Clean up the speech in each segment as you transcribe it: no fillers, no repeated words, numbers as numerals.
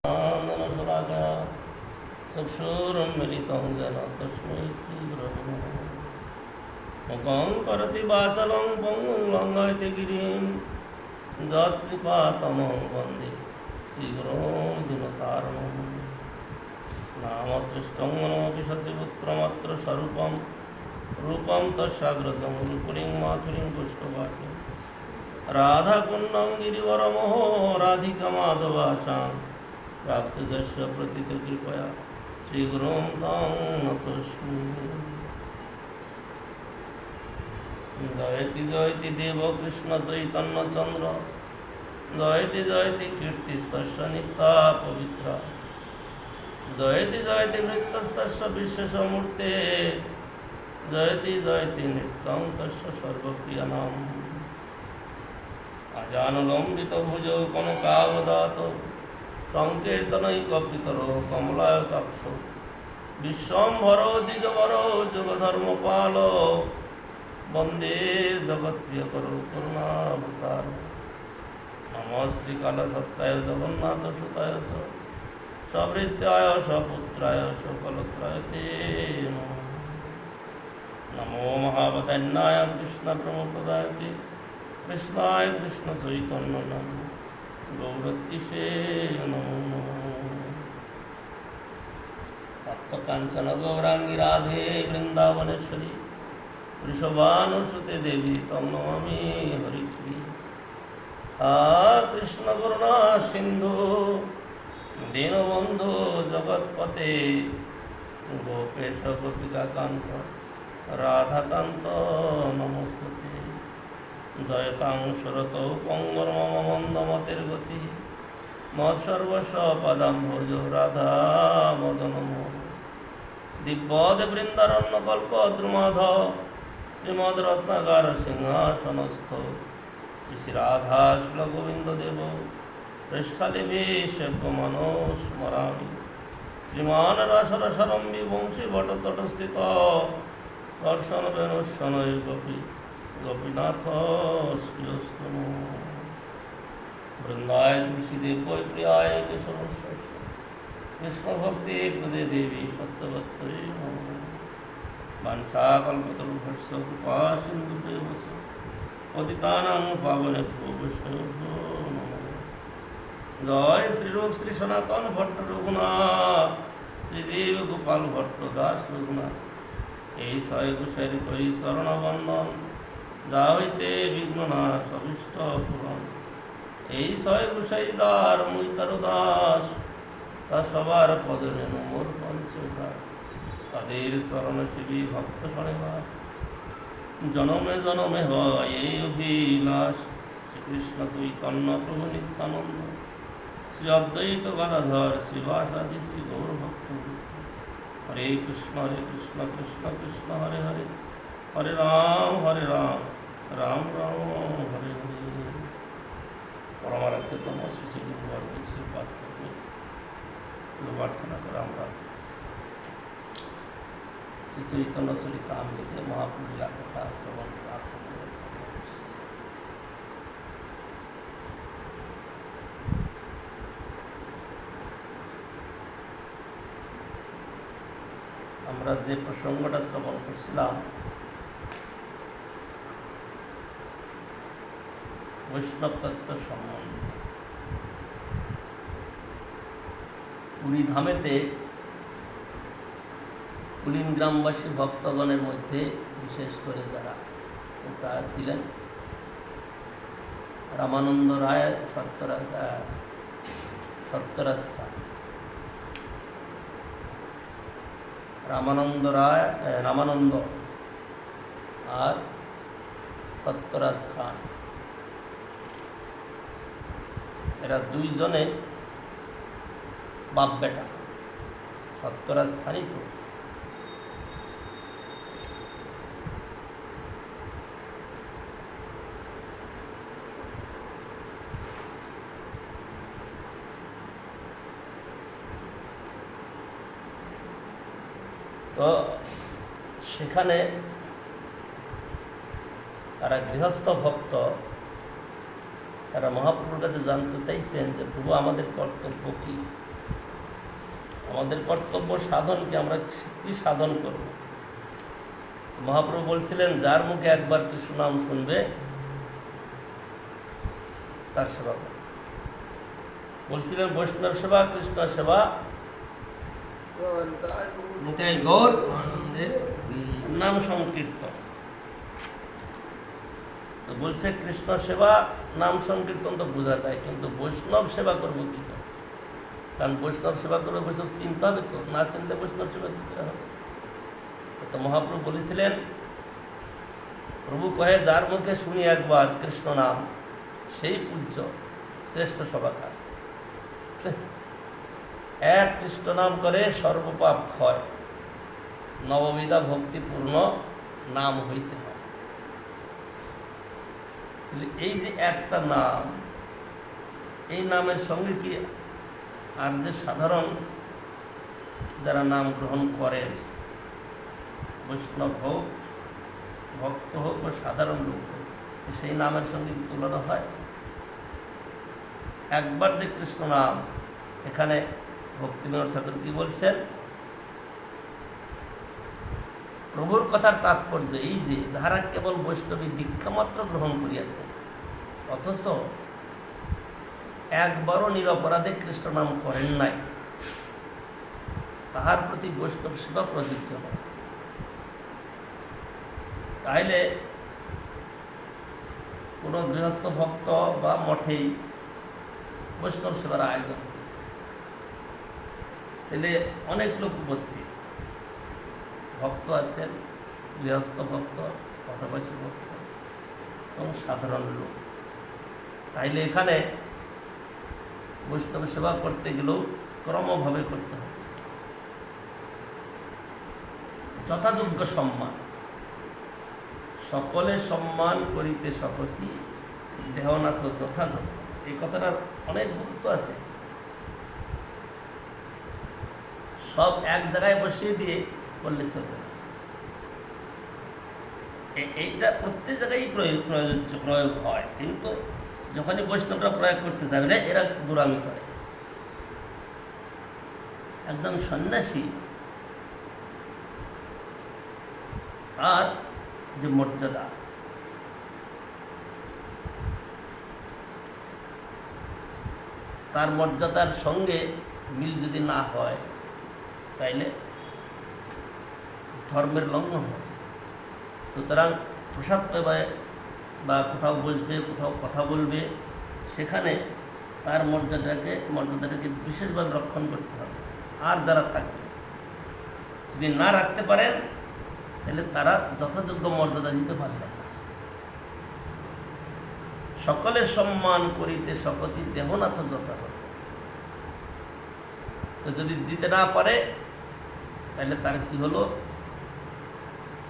आननशलाकया चक्षुरुन्मिलितं येन तस्मै श्रीगुरवे नमः। मुखं करोति वाचालं पङ्गुं लङ्घयति गिरिं यत्कृपातमं वन्दे श्रीगुरुं दीनतारिणम्। नामसृष्टं मनोऽपि शशिपुत्रमात्र स्वरूपं रूपं तस्याग्रजं रूपुरीं माथुरीं पुष्पवाटीं राधाकुण्डं गिरिवरमोहो राधिकामाधवासां प्राप्तजस्य प्रतिकृपया श्रीगुरुं तं नतोऽस्मि। जयति जयति देव कृष्ण चैतन्य चंद्र जयति जयति कीर्तिस्तस्य नित्या पवित्रा जयति जयति वृत्तस्तस्य विशेषमूर्ते जयति जयति नित्यं तस्य सर्वप्रियनाम। अजानुलम्बितभुजौ कनकावदातो संकीर्तनैकपितरो कमलायताक्षो विश्वम्भरो द्विजवरो जुगधर्मपालो वंदे जगत्प्रियकरो करुणावतारो। नमस्ते जगन्नाथसुताय च सभृत्याय सपुत्राय सकलत्राय ते नमः। नमो महावदन्नाय कृष्णप्रमोपदाय ते कृष्णाय कृष्ण चैतन्य नमः गौरतिशे नमो नमः। तप्तकांचन गौरांगी राधे वृंदावनेश्वरी वृषभानुसुते देवी तम नमामि हरिप्रिये। कृष्ण करुणा सिंधु दीनबंधु जगत्पते गोपेश गोपिकाकांत राधाकांत नमस्ते। जयतां शरतौ पंगुर्मम मन्दमतिर्गति मत्सर्वस्व पदाम्भोजो राधा मदनमो। दिव्यद बृन्दारण्यकल्प द्रुमाधव श्रीमद्रत्नाकर सिंहासनस्थ श्री राधा श्रीलगोविन्ददेव पृष्ठलिभि सेव्यमानो स्मरामि। श्रीमान् रसरसरम्बि वंशीभट्टतटस्थित दर्शनवेणुशनैर्गोपी गोपीनाथ श्रीस्तनु। वृंदाय तुलसीदेव प्रियाय केशवस्य कृष्ण भक्ति प्रदे देवी सत्यवत्तये नमः। वाञ्छाकल्पतरुभ्यश्च कृपा सिन्धुभ्यो पतितानां पावनेभ्यो वैष्णवेभ्यो नमः। जय श्रीरूप श्री सनातन भट्ट रघुनाथ श्रीदेव गोपाल भट्ट दास रघुनाथ এই ছয় গোসাইর করি চরণ বন্দন যা হইতে বিঘ্ননাশ অভিষ্ট পূরণ। এই ছয় গোসাই দ্বার মুই তার দাস তা সবার পদে রেণু মোর পঞ্চদাস। তাদের চরণ সেবী ভক্ত শরণবাস জনমে জনমে হয় এই অভিলাষ। শ্রীকৃষ্ণ চৈতন্য প্রভু নিত্যানন্দ শ্রী অদ্বৈত গদাধর শ্রীবাসাদি শ্রী গৌর ভক্ত। হরে কৃষ্ণ কৃষ্ণ কৃষ্ণ হরে হরে হরে রাম রাম রাম হরে হরে। পরমারাধ্যতম শ্রী গুরুবর্গের শ্রীপাদ প্রার্থনা করে আমরা শ্রী চৈতন্য চরিতামৃতে মহাপুরীলা কথা শ্রবণ প্রার্থনা করে। আমরা যে প্রসঙ্গটা শ্রবণ করছিলাম বৈষ্ণব তত্ত্ব সম্বন্ধে। পুরী ধামেতে কুলিন গ্রামবাসী ভক্তগণের মধ্যে বিশেষ করে যারা তারা ছিলেন রামানন্দ রায় সত্যরাজ খান। রামানন্দ আর সত্যরাজ খান এরা দুইজনে বাপ বেটা। সত্যরাজ খানই তো সেখানে তারা গৃহস্থ ভক্ত, তারা মহাপ্রভুর কাছে জানতে চাইছেন যে প্রভু আমাদের কর্তব্য কী। আমাদের কর্তব্য সাধনকে আমরা কি সাধন করব। মহাপ্রভু বলছিলেন, যার মুখে একবার কৃষ্ণ নাম শুনবে তার সেবা করবে। বলছিলেন, বৈষ্ণব সেবা কৃষ্ণ সেবা নাম সংকীর্তন। তো বলছে কৃষ্ণ সেবা নাম সংকীর্তন তো বোঝা যায়, কিন্তু বৈষ্ণব সেবা করবো কি করে? কারণ বৈষ্ণব সেবা করবে, বৈষ্ণব চিনতে হবে, তো না চিনতে বৈষ্ণব সেবা দিতে হবে। তো মহাপ্রভু বলেছিলেন, প্রভু কহে, যার মুখে শুনি একবার কৃষ্ণ নাম সেই পূজ্য শ্রেষ্ঠ সভাকার। এক কৃষ্ণ নাম করে সর্বপাপ ক্ষয়, নববিধা ভক্তিপূর্ণ নাম হইতে হয়। এই যে একটা নাম, এই নামের সঙ্গে কি আর যে সাধারণ যারা নাম গ্রহণ করেন, বৈষ্ণব হোক, ভক্ত হোক বা সাধারণ লোক হোক, সেই নামের সঙ্গে কি তুলনা হয়? একবার যে কৃষ্ণ নাম, এখানে ভক্তিবিনোদ ঠাকুর কি বলছেন, প্রভুর কথার তাৎপর্য এই যে যাহারা কেবল বৈষ্ণবী দীক্ষা মাত্র গ্রহণ করিয়াছে, অথচ একবারও নিরপরাধে কৃষ্ণ নাম করেন নাই, তাহার প্রতি বৈষ্ণব সেবা প্রযোজ্য হয়। তাইলে কোন গৃহস্থ ভক্ত বা মঠেই বৈষ্ণব সেবার আয়োজন করেছে, তাহলে অনেক লোক উপস্থিত, ভক্ত আছেন, গৃহস্থ ভক্ত, পথবাসী ভক্ত এবং সাধারণ লোক। তাইলে এখানে বৈষ্ণব সেবা করতে গেলেও ক্রমভাবে করতে হবে, যথাযোগ্য সম্মান। সকলে সম্মান করিতে সকতি, দেহনাথ যথাযথ। এই কথাটার অনেক গুরুত্ব আছে। সব এক জায়গায় বসিয়ে দিয়ে করলে চলবে না। এইটা প্রত্যেক জায়গায় প্রয়োগ হয়, কিন্তু যখনই বৈষ্ণবরা প্রয়োগ করতে যাবে না, এরা গোড়ামি করে। একজন সন্ন্যাসী তার যে মর্যাদা, তার মর্যাদার সঙ্গে মিল যদি না হয়, তাইলে ধর্মের লঙ্ঘন হবে। সুতরাং প্রসাদ পাবে বা কোথাও বসবে, কোথাও কথা বলবে, সেখানে তার মর্যাদাটাকে বিশেষভাবে রক্ষণ করতে হবে। আর যারা থাকবে, যদি না রাখতে পারেন, তাহলে তারা যথাযোগ্য মর্যাদা দিতে পারবে না। সকলের সম্মান করিতে সকতি, দেহনাথ যথাযথ। তো যদি দিতে না পারে, তাহলে তার কি হলো?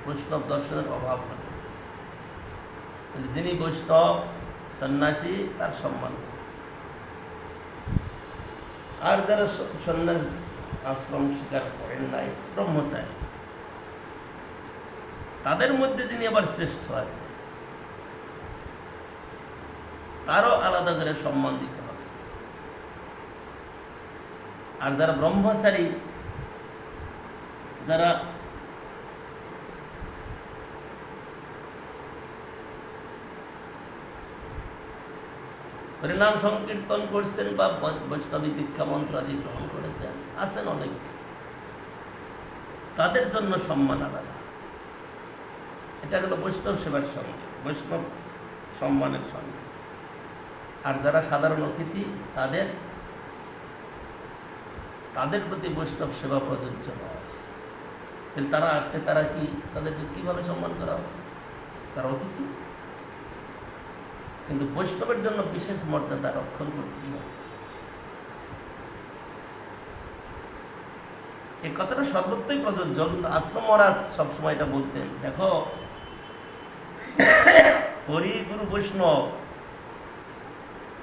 বৈষ্ণব দর্শনের অভাব হলো। যিনি বৈষ্ণব সন্ন্যাসী, তার সম্মান। আর যারা সন্ন্যাস আশ্রম স্বীকার করেন নাই, ব্রহ্মচারী, তাদের মধ্যে যিনি আবার শ্রেষ্ঠ আছে, তারও আলাদা করে সম্মান দিতে হবে। আর যারা ব্রহ্মচারী, যারা হরিনাম সংকীর্তন করছেন বা বৈষ্ণবী দীক্ষা মন্ত্র আদি গ্রহণ করেছেন, আছেন অনেক, তাদের জন্য সম্মান আলাদা। এটা হলো বৈষ্ণব সেবার সঙ্গে, বৈষ্ণব সম্মানের সঙ্গে। আর যারা সাধারণ অতিথি, তাদের প্রতি বৈষ্ণব সেবা প্রযোজ্য নয়। তাহলে তারা আসছে, তারা কি, তাদেরকে কিভাবে সম্মান করা হবে? তারা অতিথি, কিন্তু বৈষ্ণবের জন্য বিশেষ মর্যাদা রক্ষণ করতে হবে। এই কথাটা সর্বত্রই প্রযোজ্য, কিন্তু আশ্রম মহারাজ সবসময় এটা বলতেন, দেখো, হরি, গুরু, বৈষ্ণব,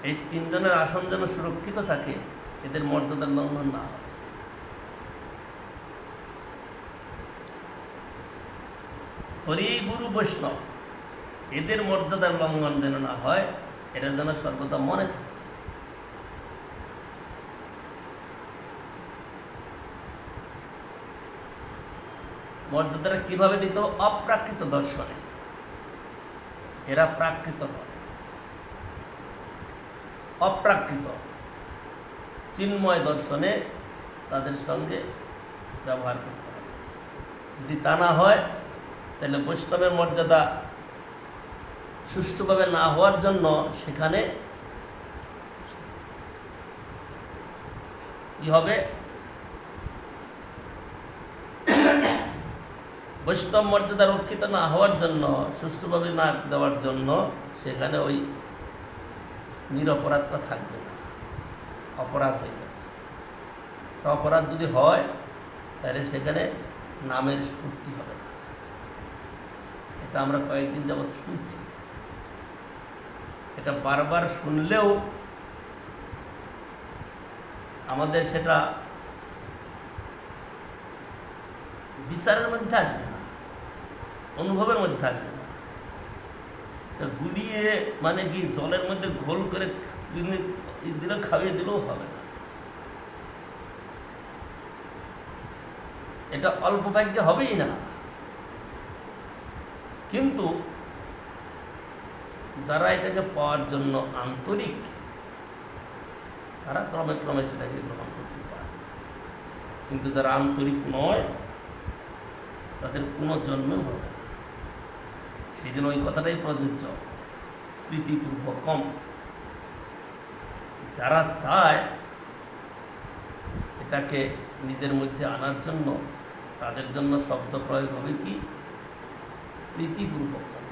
এই তিনজনের আসন যেন সুরক্ষিত থাকে, এদের মর্যাদার লঙ্ঘন না হয়। হরি, গুরু, বৈষ্ণব, এদের মর্যাদার লঙ্ঘন যেন না হয়, এটা যেন সর্বদা মনে থাকে। মর্যাদাটা কিভাবে দিত? অপ্রাকৃত দর্শনে। এরা প্রাকৃত নয়, অপ্রাকৃত চিন্ময় দর্শনে তাদের সঙ্গে ব্যবহার করতে হবে। যদি তা না হয় তাহলে বৈষ্ণবের মর্যাদা সুষ্ঠুভাবে না হওয়ার জন্য সেখানে কি হবে? বৈষ্ণব মর্যাদা রক্ষিত না হওয়ার জন্য, সুষ্ঠুভাবে না দেওয়ার জন্য সেখানে ওই নিরপরাধটা থাকবে না, অপরাধ হয়ে যাবে। অপরাধ যদি হয় তাহলে সেখানে নামের স্ফূর্তি হবে না। এটা আমরা কয়েকদিন যাবৎ শুনছি। এটা বারবার শুনলেও আমাদের সেটা বিচারের মধ্যে আসবে না, অনুভবের মধ্যে আসবে না। গুলিয়ে মানে কি জলের মধ্যে ঘোল করে দিলে খাইয়ে দিলেও হবে না। এটা অল্প ভাগ্যে হবেই না। কিন্তু যারা এটাকে পাওয়ার জন্য আন্তরিক, তারা ক্রমে ক্রমে সেটাকে গ্রহণ করতে পারে। কিন্তু যারা আন্তরিক নয় তাদের কোনো জন্মেও হবে না। সেই জন্য ওই কথাটাই প্রযোজ্য, প্রীতিপূর্বকম। যারা চায় এটাকে নিজের মধ্যে আনার জন্য, তাদের জন্য শব্দ প্রয়োগ হবে কি? প্রীতিপূর্বকম।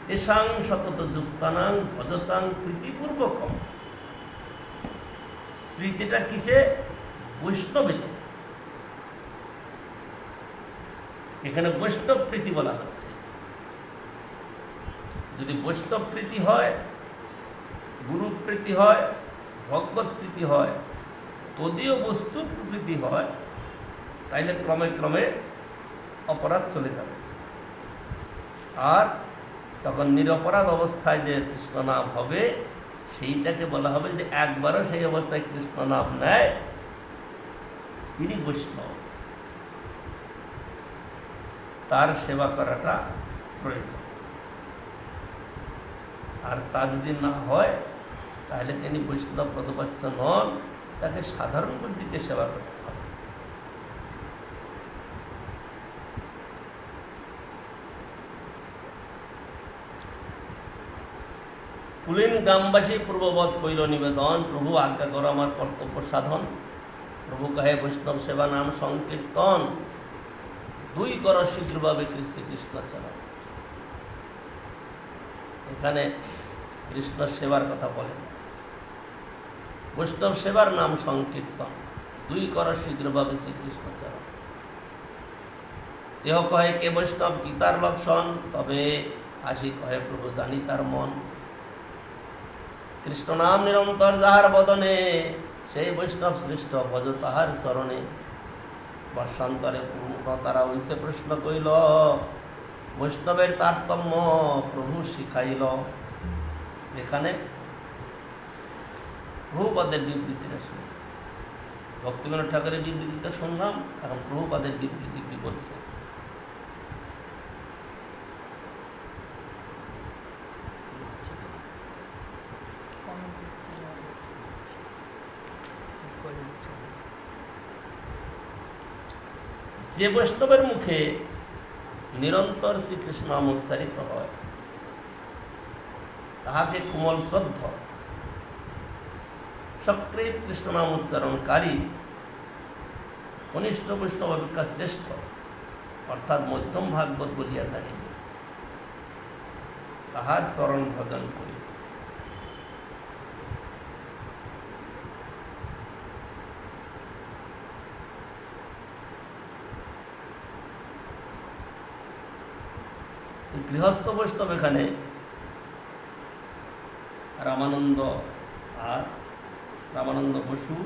তেষাং সতত যুক্তানাং ভজতাং প্রীতিপূর্বকম। প্রীতিটা কিসে? বৈষ্ণবেতে। এখানে বৈষ্ণব প্রীতি বলা হচ্ছে। যদি বৈষ্ণব প্রীতি হয়, গুরু প্রীতি হয়, ভগবত প্রীতি হয়, তদীয় বস্তুর প্রীতি হয়, তাইলে ক্রমে ক্রমে অপরাধ চলে যাবে। আর তখন নিরপরাধ অবস্থায় যে কৃষ্ণ নাম হবে, সেইটাকে বলা হবে যে একবারও সেই অবস্থায় কৃষ্ণ নাম নেয়, তিনি বৈষ্ণব। তার সেবা করাটা প্রয়োজন। আর তা যদি না হয় তাহলে তিনি বৈষ্ণব পদবাচ্য নন, তাকে সাধারণ বুদ্ধিতে সেবা করতে হবে। কুলীন গ্রামবাসী পূর্ববৎ কইল নিবেদন, প্রভু আজ্ঞা কর আমার কর্তব্য সাধন। প্রভু কহে বৈষ্ণব সেবা নাম সংকীর্তন, দুই কর শীঘ্রভাবে শ্রীকৃষ্ণ চরণ। এখানে কৃষ্ণ সেবার কথা বলেন। বৈষ্ণব সেবার নাম সংকীর্তন, দুই কর শীঘ্রভাবে শ্রীকৃষ্ণ চরণ। দেহ কহে কে বৈষ্ণব গীতার লক্ষণ, তবে আসি কহে প্রভু জানি তার মন। কৃষ্ণ নাম নিরন্তর যাহার বদনে, সেই বৈষ্ণব শ্রেষ্ঠ ভজ তাহার চরণে। বর্ষান্তরে তারা হইছে প্রশ্ন কইল, বৈষ্ণবের তারতম্য প্রভু শিখাইল। এখানে প্রভুপাদের বিবৃতিটা শুনি। ভক্তিবিনোদ ঠাকুরের বিবৃতিটা শুনলাম, এখন প্রভুপাদের বিবৃতি কি বলছে। যে বৈষ্ণবের মুখে নিরন্তর শ্রীকৃষ্ণ নাম উচ্চারিত হয়, তাহাকে কোমল শ্রদ্ধ সক্রিয় কৃষ্ণ নাম উচ্চারণকারী কনিষ্ঠ বৈষ্ণব অপেক্ষা শ্রেষ্ঠ, অর্থাৎ মধ্যম ভাগবত বলিয়া জানিবে, তাহার চরণ ভজন করি। গৃহস্থ বৈষ্ণব এখানে রামানন্দ আর রামানন্দ বসু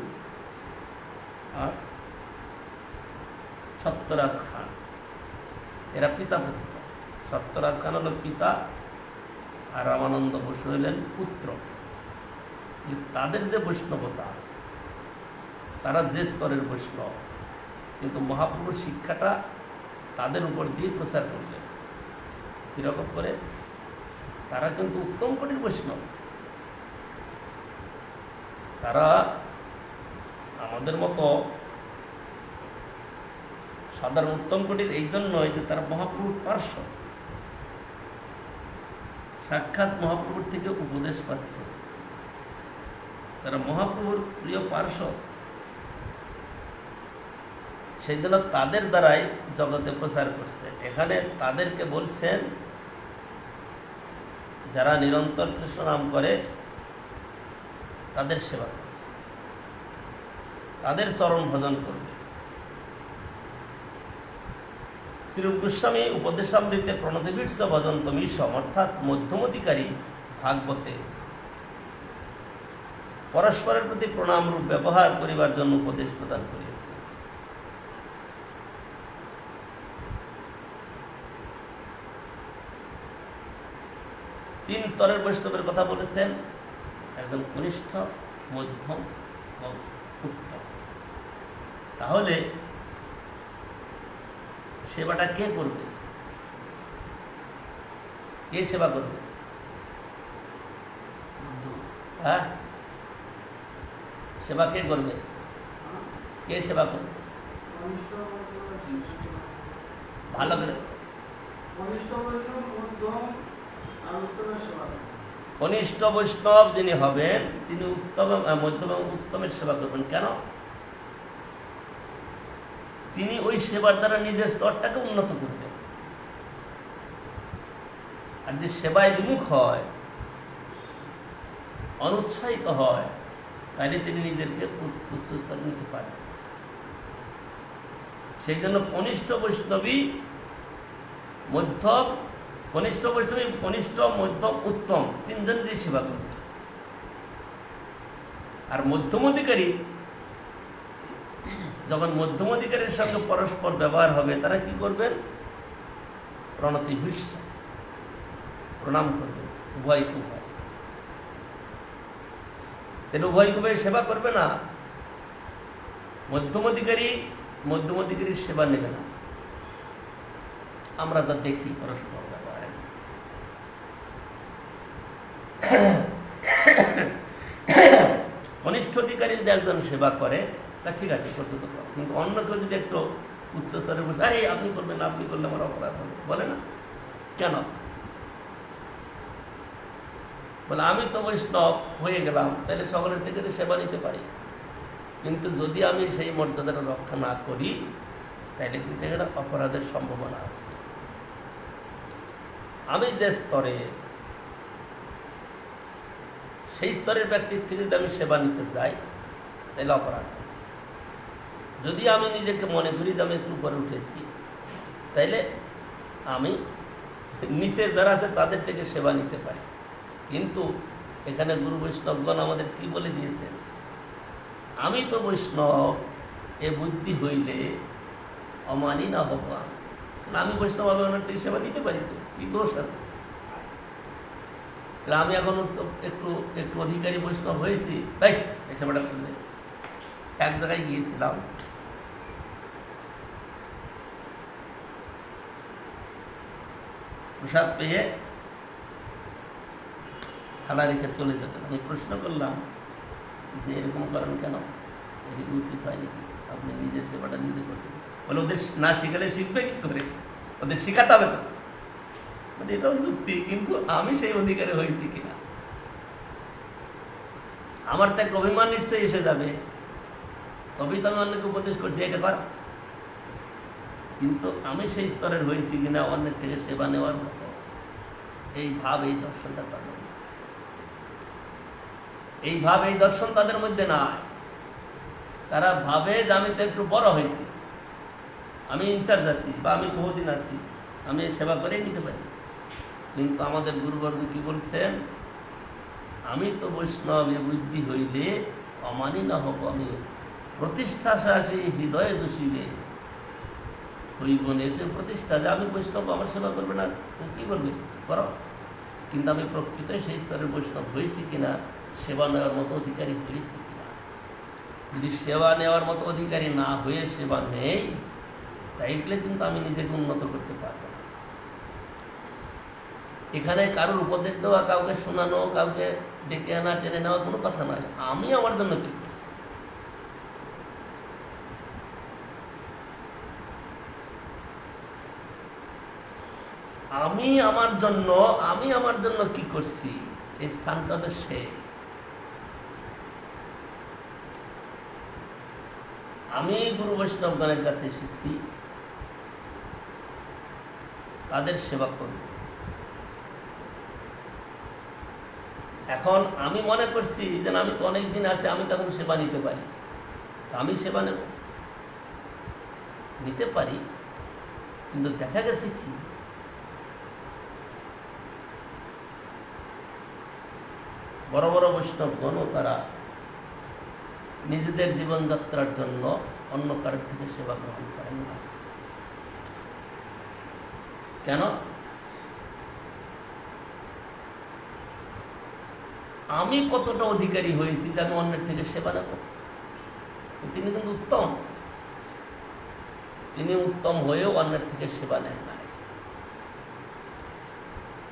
আর সত্যরাজ খান, এরা পিতা পুত্র। সত্যরাজ খান হল পিতা আর রামানন্দ বসু হলেন পুত্র। তাদের যে বৈষ্ণবতা, তারা যে স্তরের বৈষ্ণব, কিন্তু মহাপ্রভুর শিক্ষাটা তাদের উপর দিয়ে প্রচার করলেন। কীরকম করে? তারা কিন্তু উত্তম কোটির বৈষ্ণব, তারা আমাদের মতো সাধারণ উত্তম কোটির এই জন্যই যে তারা মহাপ্রভুর পার্শ্ব, সাক্ষাৎ মহাপ্রভুর থেকে উপদেশ পাচ্ছে, তারা মহাপ্রভুর প্রিয় পার্শ্ব, সেই জন্য তাদের দ্বারাই জগতে প্রচার করছে। এখানে তাদেরকে বলছেন যারা নিরন্তর কৃষ্ণ নাম করে তাদের সেবা করবে, তাদের চরণ ভজন করবে। শ্রীরূপ গোস্বামী উপদেশামৃতে প্রণতিবীর্ষ ভজন্ত মিশম অর্থাৎ মধ্যমধিকারী ভাগবতে পরস্পরের প্রতি প্রণাম রূপ ব্যবহার করিবার জন্য উপদেশ প্রদান করিয়াছে। তিন স্তরের বৈষ্ণবের কথা বলেছেন, একদম কনিষ্ঠ, মধ্যম ও উত্তম। তাহলে সেবাটা কে করবে? কে সেবা করবে? হ্যাঁ, সেবা কে করবে? কে সেবা করবে? ভালো করে কনিষ্ঠ বৈষ্ণব যিনি হবেন তিনি উত্তম, মধ্যম এবং উত্তমের সেবা করবেন। কেন? তিনি ওই সেবার দ্বারা নিজের স্তরটাকে উন্নত করবেন। আর যে সেবায় বিমুখ হয়, অনুৎসাহিত হয়, তাইলে তিনি নিজেকে উচ্চ স্তরে নিতে পারেন। সেই জন্য কনিষ্ঠ বৈষ্ণবী, মধ্যম, কনিষ্ঠ বৈষ্ণবী, কনিষ্ঠ, মধ্যম, উত্তম তিনজনেরই সেবা করবে। আর মধ্যম অধিকারী, যখন মধ্যম অধিকারীর সঙ্গে পরস্পর ব্যবহার হবে, তারা কি করবেন? প্রণতিভীষ্য, প্রণাম করবেন উভয়কে উভয়। তাহলে উভয়কে সেবা করবে না। মধ্যম অধিকারীর সেবা নেবে না। আমরা তা দেখি পরস্পর ব্যবহারে। কনিষ্ঠ অধিকারী যদি একজন সেবা করে তা ঠিক আছে, প্রস্তুত করো, কিন্তু অন্য কেউ যদি একটু উচ্চস্তরে বসে আরে আপনি করবেন, আপনি করলে আমার অপরাধ হবে, বলে না কেন? বলে আমি তো বৈষ্ণব হয়ে গেলাম, তাহলে সকলের থেকে তো সেবা নিতে পারি, কিন্তু যদি আমি সেই মর্যাদাটা রক্ষা না করি তাহলে কিন্তু এখানে অপরাধের সম্ভাবনা আছে। আমি যে স্তরে, সেই স্তরের ব্যক্তির থেকে যদি আমি সেবা নিতে চাই তাহলে অপরাধ। যদি আমি নিজেকে মনে করি যে আমি একটু উপরে উঠেছি, তাইলে আমি নিচের যারা আছে তাদের থেকে সেবা নিতে পারি। কিন্তু এখানে গুরু বৈষ্ণবগণ আমাদের কি বলে দিয়েছেন? আমি তো বৈষ্ণব এ বুদ্ধি হইলে অমানি না হব। আমি বৈষ্ণব, আমি ওনার থেকে সেবা নিতে পারি, তো কি দোষ আছে? আমি এখন একটু একটু অধিকারী বৈষ্ণব হয়েছি, তাই এই সেবাটা করলে। এক জায়গায় গিয়েছিলাম, প্রসাদ পেয়ে থালা রেখে চলে যেতেন। আমি প্রশ্ন করলাম যে এরকম করেন কেন? এরকম উচিত হয়নি, আপনি নিজের সেবাটা নিজে করবেন। বলে ওদের না শিখালে শিখবে কি করে? ওদের শেখাতে হবে তো। মানে এটাও যুক্তি, কিন্তু আমি সেই অধিকারে হয়েছি কিনা? আমার তো একটা অভিমান নিশ্চয়ই এসে যাবে, তবেই তো আমি অন্যকে উপদেশ করছি এটা কর। কিন্তু আমি সেই স্তরের হয়েছি কিনা অন্যের থেকে সেবা নেওয়ার মতো এই ভাব, এই দর্শনটা তাদের, এই ভাব, এই দর্শন তাদের মধ্যে নাই। তারা ভাবে যে আমি তো একটু বড় হয়েছি, আমি ইনচার্জ আছি, বা আমি বহুদিন আছি, আমি সেবা করেই নিতে পারি। কিন্তু আমাদের গুরুবর্গ কি বলছেন? আমি তো বৈষ্ণব এ বুদ্ধি হইলে অমানি না হব আমি, প্রতিষ্ঠা আসে হৃদয়ে দোষিবে হইব এসে প্রতিষ্ঠা, যে আমি বৈষ্ণব, আমার সেবা করবে না, কি করবে করো। কিন্তু আমি প্রকৃত সেই স্তরের বৈষ্ণব হয়েছি কিনা, সেবা নেওয়ার মতো অধিকারী হয়েছি কিনা, যদি সেবা নেওয়ার মতো অধিকারী না হয়ে সেবা নেই, তাইলে কিন্তু আমি নিজেকে উন্নত করতে পারবো না। এখানে কারোর উপদেশ দেওয়া, কাউকে শোনানো, কাউকে ডেকে আনা, টেনে নেওয়া কোনো কথা নয়। আমি আমার জন্য কি করছি, আমি আমার জন্য কি করছি, এই স্থানটা হলো সে। আমি গুরু বৈষ্ণবগণের কাছে এসেছি তাদের সেবা করব। এখন আমি মনে করছি যে আমি তো অনেক দিন আছে, আমি তখন সেবা নিতে পারি, আমি সেবা নিতে পারি। কিন্তু দেখা গেছে কি, বড় বড় বৈষ্ণবগণও তারা নিজেদের জীবনযাত্রার জন্য অন্য কারোর থেকে সেবা গ্রহণ করেন না। কেন? আমি কতটা অধিকারী হয়েছি যে আমি অন্যের থেকে সেবা নেব? তিনি কিন্তু উত্তম, তিনি উত্তম হয়েও অন্যের থেকে সেবা নেন না।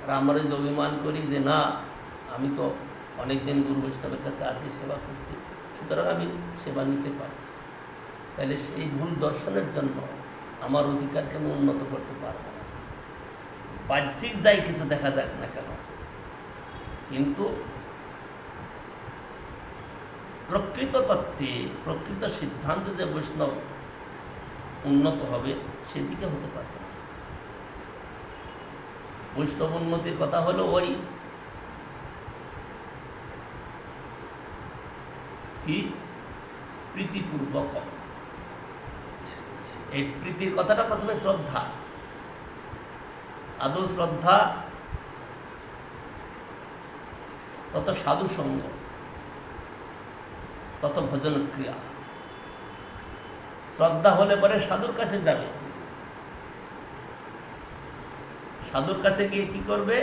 আর আমরা যদি অভিমান করি যে না, আমি তো অনেকদিন গুরু বৈষ্ণবের কাছে আছি, সেবা করছি, সুতরাং আমি সেবা নিতে পারি, তাহলে সেই ভুল দর্শনের জন্য আমার অধিকারকে আমি উন্নত করতে পারবো না। বাহ্যিক যাই কিছু দেখা যাক না কেন, কিন্তু প্রকৃত তত্ত্বে, প্রকৃত সিদ্ধান্তে যে বৈষ্ণব উন্নত হবে, সেদিকে হতে পারবে না। বৈষ্ণব উন্নতির কথা হলো ওই কি প্রীতিপূর্বক। এই প্রীতির কথাটা প্রথমে শ্রদ্ধা, আদৌ শ্রদ্ধা, তত সাধু সঙ্গ, তত ভজন ক্রিয়া। শ্রদ্ধা হলে পরে সাধুর কাছে যাবে, সাধুর কাছে গিয়ে কি করবে?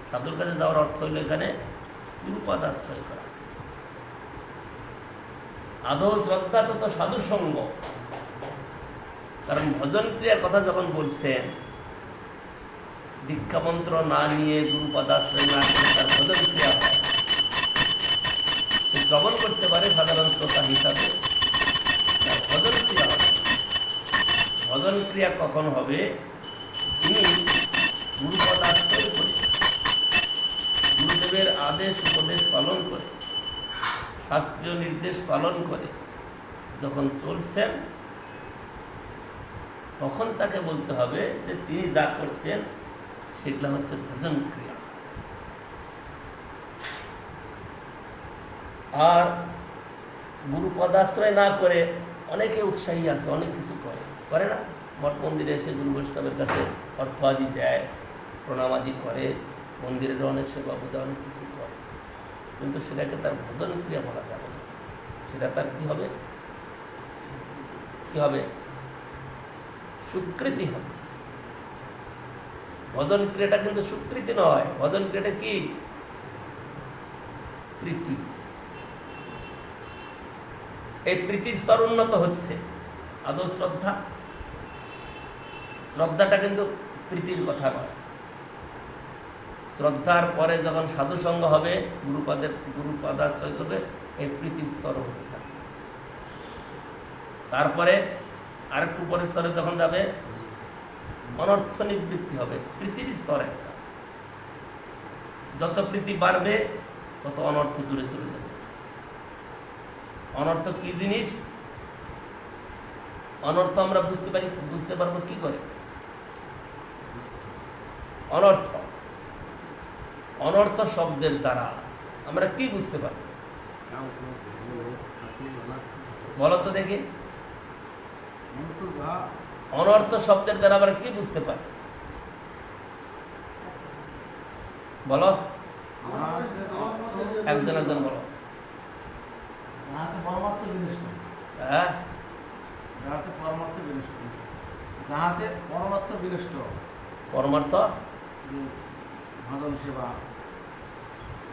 সাধুর কাছে যাওয়ার অর্থ হইল এখানে গুরুপদ আশ্রয় করা। আদৌ শ্রদ্ধা তত সাধু সঙ্গ। কারণ ভজন ক্রিয়ার কথা যখন বলছেন, দীক্ষা মন্ত্র না নিয়ে, গুরুপদ আশ্রয় না করে তার ভজন ক্রিয়া হয়, সে শ্রবণ করতে পারে সাধারণ শ্রোতা হিসাবে, তার ভজন ক্রিয়া হবে। ভজন ক্রিয়া কখন হবে? যিনি গুরুপদ আশ্রয় করে, গুরুদেবের আদেশ উপদেশ পালন করে, শাস্ত্রীয় নির্দেশ পালন করে যখন চলছেন, তখন তাকে বলতে হবে যে তিনি যা করছেন সেগুলো হচ্ছে ভজন ক্রিয়া। আর গুরুপদাশ্রয় না করে অনেকে উৎসাহী আছে, অনেক কিছু করে না? মঠ মন্দিরে এসে গুরু বৈষ্ণবের কাছে অর্থ আদি দেয়, প্রণাম আদি করে, মন্দিরের অনেক সেবা পূজা অনেক কিছু করে, কিন্তু সেটাকে তার ভজন ক্রিয়া বলা যাবে না। সেটা তার কি হবে? কি হবে? স্বীকৃতি হবে। ভজন ক্রিয়াটা কিন্তু স্বীকৃতি নয়, ভজন ক্রিয়াটা কি? প্রীতি। এই প্রীতির স্তর উন্নত হচ্ছে। আদৌ শ্রদ্ধা, শ্রদ্ধাটা কিন্তু প্রীতির কথা নয়। শ্রদ্ধার পরে যখন সাধু সঙ্গ হবে, গুরুপদাশ্রয় হবে, এই প্রীতির স্তর হতে থাকবে। তারপরে আরেকটু উপরের স্তরে যখন যাবে, অনর্থ নিবৃত্তি হবে। প্রীতির স্তর একটা, যত প্রীতি বাড়বে তত অনর্থ দূরে চলে যাবে। অনর্থ কি জিনিস? অনর্থ আমরা বুঝতে পারবো কি করে? অনর্থ, অনর্থ শব্দের দ্বারা আমরা কি বুঝতে পারব? বলো তো দেখি, অনর্থ শব্দের দ্বারা আমরা কি বুঝতে পারি? বলো, একজন একজন বলো। হ্যাঁ, পরমার্থ ভজন সেবা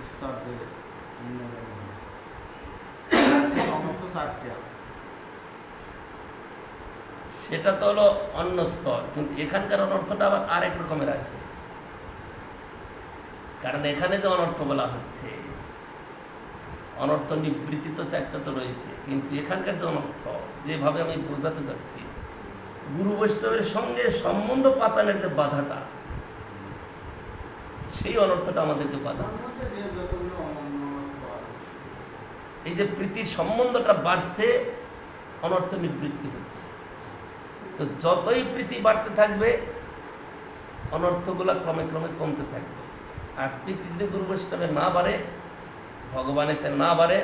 ঈশ্বরকে আটটা। সেটা তো হলো অন্য স্তর, কিন্তু এখানকার অনর্থটা আবার আরেক রকমের আসবে। কারণ এখানে যে অনর্থ বলা হচ্ছে, অনর্থ নিবৃত্তি তো চারটা তো রয়েছে, কিন্তু এখানকার যে অনর্থ যেভাবে আমি বোঝাতে যাচ্ছি, গুরু বৈষ্ণবের সঙ্গে সম্বন্ধ পাতানের যে বাধাটা, সেই অনর্থটা আমাদেরকে বাধা। এই যে প্রীতির সম্বন্ধটা বাড়ছে, অনর্থ নিবৃত্তি হচ্ছে। তো যতই প্রীতি বাড়তে থাকবে, অনর্থগুলো ক্রমে ক্রমে কমতে থাকবে। আর প্রীতি যদি গুরু বৈষ্ণবে না বাড়ে, ভগবানেতে না বাড়ে,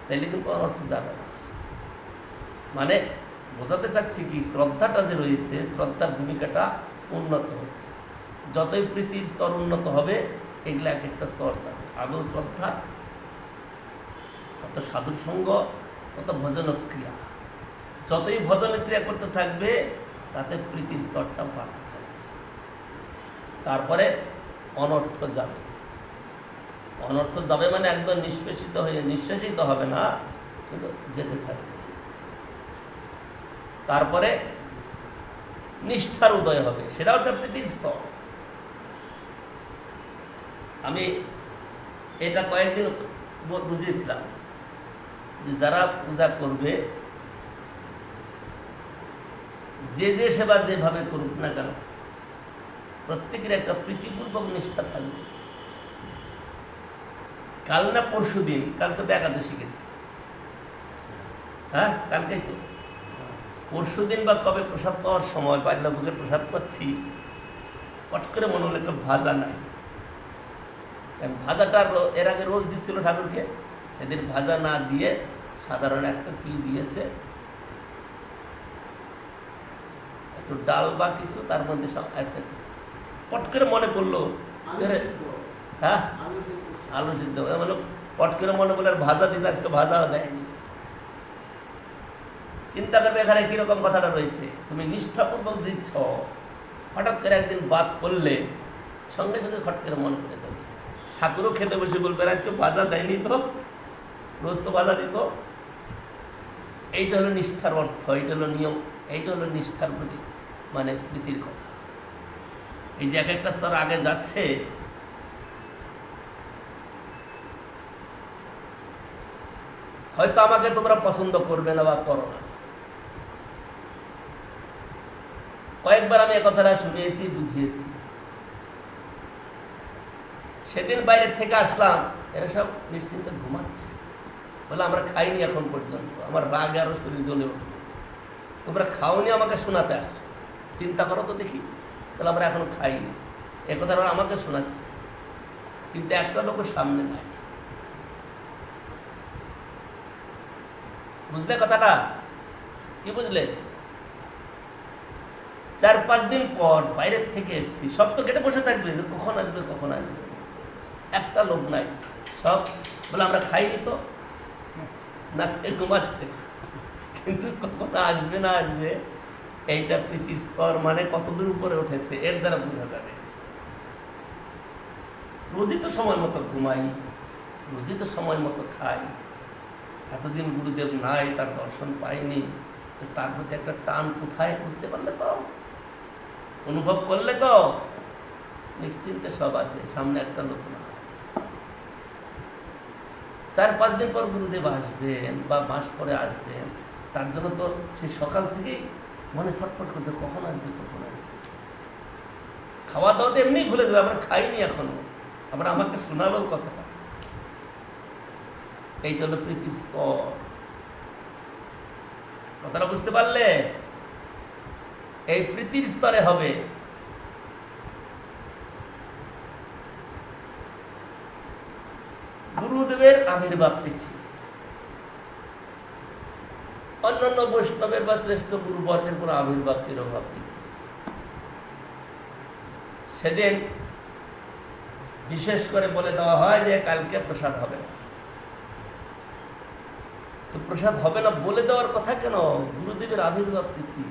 তাহলে কিন্তু অনর্থ যাবে না। মানে বোঝাতে চাচ্ছি কি, শ্রদ্ধাটা যে রয়েছে, শ্রদ্ধার ভূমিকাটা উন্নত হচ্ছে। যতই প্রীতির স্তর উন্নত হবে, এগুলো এক একটা স্তর যাবে। আদৌ শ্রদ্ধা, তত সাধুর সঙ্গ, তত ভজনক্রিয়া। যতই ভজনক্রিয়া করতে থাকবে, তাতে প্রীতির স্তরটা বাড়তে থাকবে। তারপরে অনর্থ যাবে। অনর্থ যাবে মানে একদম নিষ্পেষিত হয়ে নিঃশেষিত হবে না, কিন্তু যেতে থাকবে। তারপরে নিষ্ঠার উদয় হবে, সেটাও একটা প্রীতির স্তর। আমি এটা কয়েকদিন বুঝিয়েছিলাম যে যারা পূজা করবে, যে যে সেবা যেভাবে করুক না কেন, প্রত্যেকের একটা প্রীতিপূর্বক নিষ্ঠা থাকবে। কাল না পরশু দিন, কালকে তো একাদশী গেছে, হ্যাঁ কালকেই তো, পরশু দিন বা কবে প্রসাদ পাওয়ার সময়, পাইলা বুকের প্রসাদ পাচ্ছি, পট করে মনে হলো একটা ভাজা নাই। কারণ ভাজাটা এর আগে রোজ দিচ্ছিল ঠাকুরকে, সেদিন ভাজা না দিয়ে সাধারণ একটা কি দিয়েছে, একটু ডাল বা কিছু, তার মধ্যে সব একটা কিছু। পট করে মনে পড়লো, হ্যাঁ আলু সিদ্ধ, মানে পট করে মনে পড়লো ভাজা দিতে, আজকে ভাজাও দেয়নি। চিন্তা করবে এখানে কিরকম কথাটা রয়েছে। তুমি নিষ্ঠাপূর্বক দিচ্ছ, হঠাৎ করে একদিন বাদ করলে সঙ্গে সঙ্গে খট করে মনে পড়ে যাবে। ঠাকুরও খেতে বসে বলবে আজকে ভাজা দেয়নি তো, রোজ তো ভাজা দিত। এইটা হলো নিষ্ঠার অর্থ, এইটা হলো নিয়ম, এইটা হলো নিষ্ঠার প্রতি মানে প্রীতির কথা। এই যে এক একটা স্তর আগে যাচ্ছে, হয়তো আমাকে তোমরা পছন্দ করবে না বা করো না। কয়েকবার আমি একথাটা শুনিয়েছি, বুঝিয়েছি। সেদিন বাইরে থেকে আসলাম, এরা সব নিশ্চিন্তে ঘুমাচ্ছে, বলে আমরা খাইনি এখন পর্যন্ত। আমার রাগে আরো শরীর জ্বলে উঠল, তোমরা খাওনি আমাকে শোনাতে আসছো, চিন্তা করো তো দেখি। তাহলে আমরা এখনো খাইনি, এ কথা আমাকে শোনাচ্ছে, কিন্তু একটা লোকের সামনে নাই। বুঝলে কথাটা কি? বুঝলে? 4-5 দিন পর বাইরের থেকে এসছি, সব তো কেটে বসে থাকবে, কখন আসবে কখন আসবে, একটা লোক নাই। সব বলে আমরা খাইনি তো, না খেয়ে ঘুমাচ্ছে, কিন্তু কখন আসবে না আসবে, এইটা প্রীতির স্তর মানে কতদূর উপরে উঠেছে এর দ্বারা বোঝা যাবে। রোজই তো সময় মতো ঘুমাই, রোজই তো সময় মতো খাই, এতদিন গুরুদেব নাই, তার দর্শন পাইনি, তার প্রতি একটা টান কোথায় বুঝতে পারলে তো, অনুভব করলে তো, নিশ্চিন্তে সব আছে, সামনে একটা লোক না। 4-5 দিন পর গুরুদেব আসবেন বা মাস পরে আসবেন, তার জন্য তো সেই সকাল থেকেই মনে ছটফট করতে, কখন আসবে কখন আসবে। খাওয়া দাওয়া তো এমনি ভুলে যাবে, আমরা খাইনি এখনো, আমরা আমাকে শোনালো কথাটা। এইটা হলো প্রীতির স্তর। কথাটা বুঝতে পারলে? এই প্রীতির স্তরে হবে গুরুদেবের আবির্ভাব তিথি। অন্যান্য বৈষ্ণবের বা শ্রেষ্ঠ গুরুবর্গের কোনো আবির্ভাব তিরোভাব তিথি। সেদিন বিশেষ করে বলে দেওয়া হয় যে কালকে প্রসাদ হবে না। তো প্রসাদ হবে না বলে দেওয়ার কথা কেন? গুরুদেবের আবির্ভাব তিথি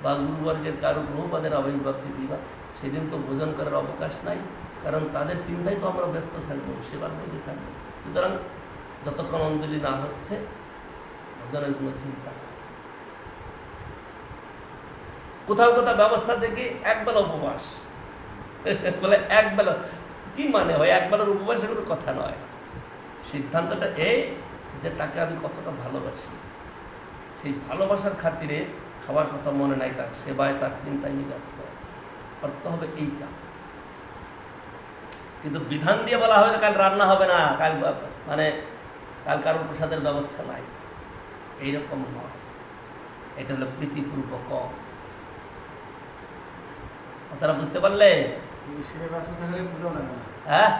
বা গুরুবর্গের কারো প্রভুপাদের আবির্ভাব তিথি, বা সেদিন তো ভোজন করার অবকাশ নাই, কারণ তাদের চিন্তায় তো আমরা ব্যস্ত থাকবো, সেবার মধ্যে থাকবো। সুতরাং যতক্ষণ অঞ্জলি না হচ্ছে ভজনের কোনো চিন্তা নেই। কোথাও কোথাও ব্যবস্থা আছে কি একবেলা উপবাস, বলে একবেলা, কি মানে হয় একবেলার উপবাসের কোনো কথা নয়। সিদ্ধান্তটা এই যে তাকে আমি কতটা ভালোবাসি, সেই ভালোবাসার খাতিরে খাবার কথা মনে নাই, তার সেবায় তার চিন্তায় নিয়ে ব্যস্ত, অর্থ হবে এইটা। কিন্তু বিধান দিয়ে বলা হবে কাল রান্না হবে না, কাল মানে কাল কারোর প্রসাদের ব্যবস্থা নাই, এইরকম নয়। এটা হলো প্রীতিপূর্বক। কথাটা বুঝতে পারলে? সেবায় ব্যস্ত থাকলে ক্ষুধা লাগে না। হ্যাঁ,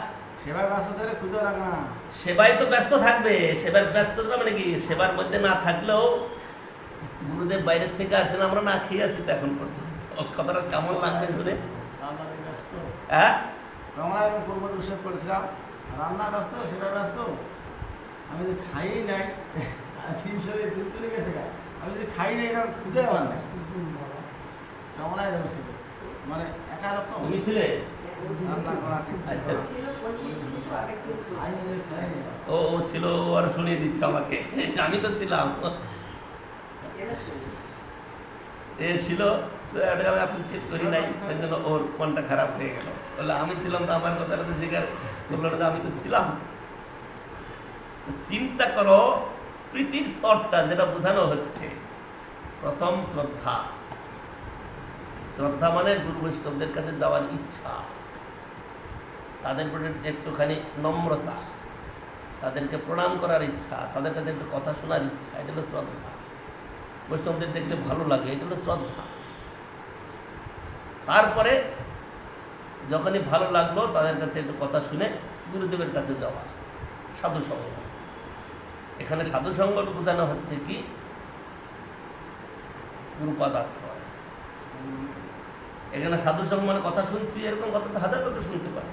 সেবায় ব্যস্ত থাকলে ক্ষুধা লাগে না। সেবায় তো ব্যস্ত থাকবে, সেবার ব্যস্ততা মানে কি, সেবার মধ্যে না থাকলেও গুরুদেব বাইরের থেকে আসেন, আমরা না খেয়ে আছি তো এখন পর্যন্ত। কথাটা কেমন লাগবে শুনে? রান্নাতে ব্যস্ত। হ্যাঁ, আমরা এবং পূর্বতে উৎসব করেছিলাম, রান্না ব্যস্ত, সেবায় ব্যস্ত। আমি যদি খাই নাই, হিসেবে দুধ চলে গেছে গা, আমি যদি খাই নাই কারণ ক্ষুধা আমার নাই। কেমন ছিল মানে একা রকম তুমি ছিলে? রান্না করা। আচ্ছা, খাই নাই। ও ও ছিল, ও আর শুনিয়ে দিচ্ছে আমাকে, আমি তো ছিলাম। এ ছিল, আমি অ্যাপ্রিসিয়েট করি নাই, সেই জন্য ওর মনটা খারাপ হয়ে গেল। বলে আমি ছিলাম তো, আমার কথাটা তো স্বীকার করলো না, আমি তো ছিলাম। চিন্তা করো প্রীতির স্তরটা যেটা বোঝানো হচ্ছে। প্রথম শ্রদ্ধা, শ্রদ্ধা মানে গুরু বৈষ্ণবদের কাছে যাওয়ার ইচ্ছা, তাদের প্রতি একটুখানি নম্রতা, তাদেরকে প্রণাম করার ইচ্ছা, তাদের কাছে একটু কথা শোনার ইচ্ছা, এটা হলো শ্রদ্ধা। বৈষ্ণবদের দেখতে ভালো লাগে, এটা হলো শ্রদ্ধা। তারপরে যখনই ভালো লাগলো তাদের কাছে একটু কথা শুনে গুরুদেবের কাছে যাওয়া, সাধু সঙ্গ। এখানে সাধু সঙ্গটা বোঝানো হচ্ছে কি গুরুপাদ আশ্রয়। এখানে সাধু সঙ্গ মানে কথা শুনছি এরকম কথা তো হাজার লোকে শুনতে পারে।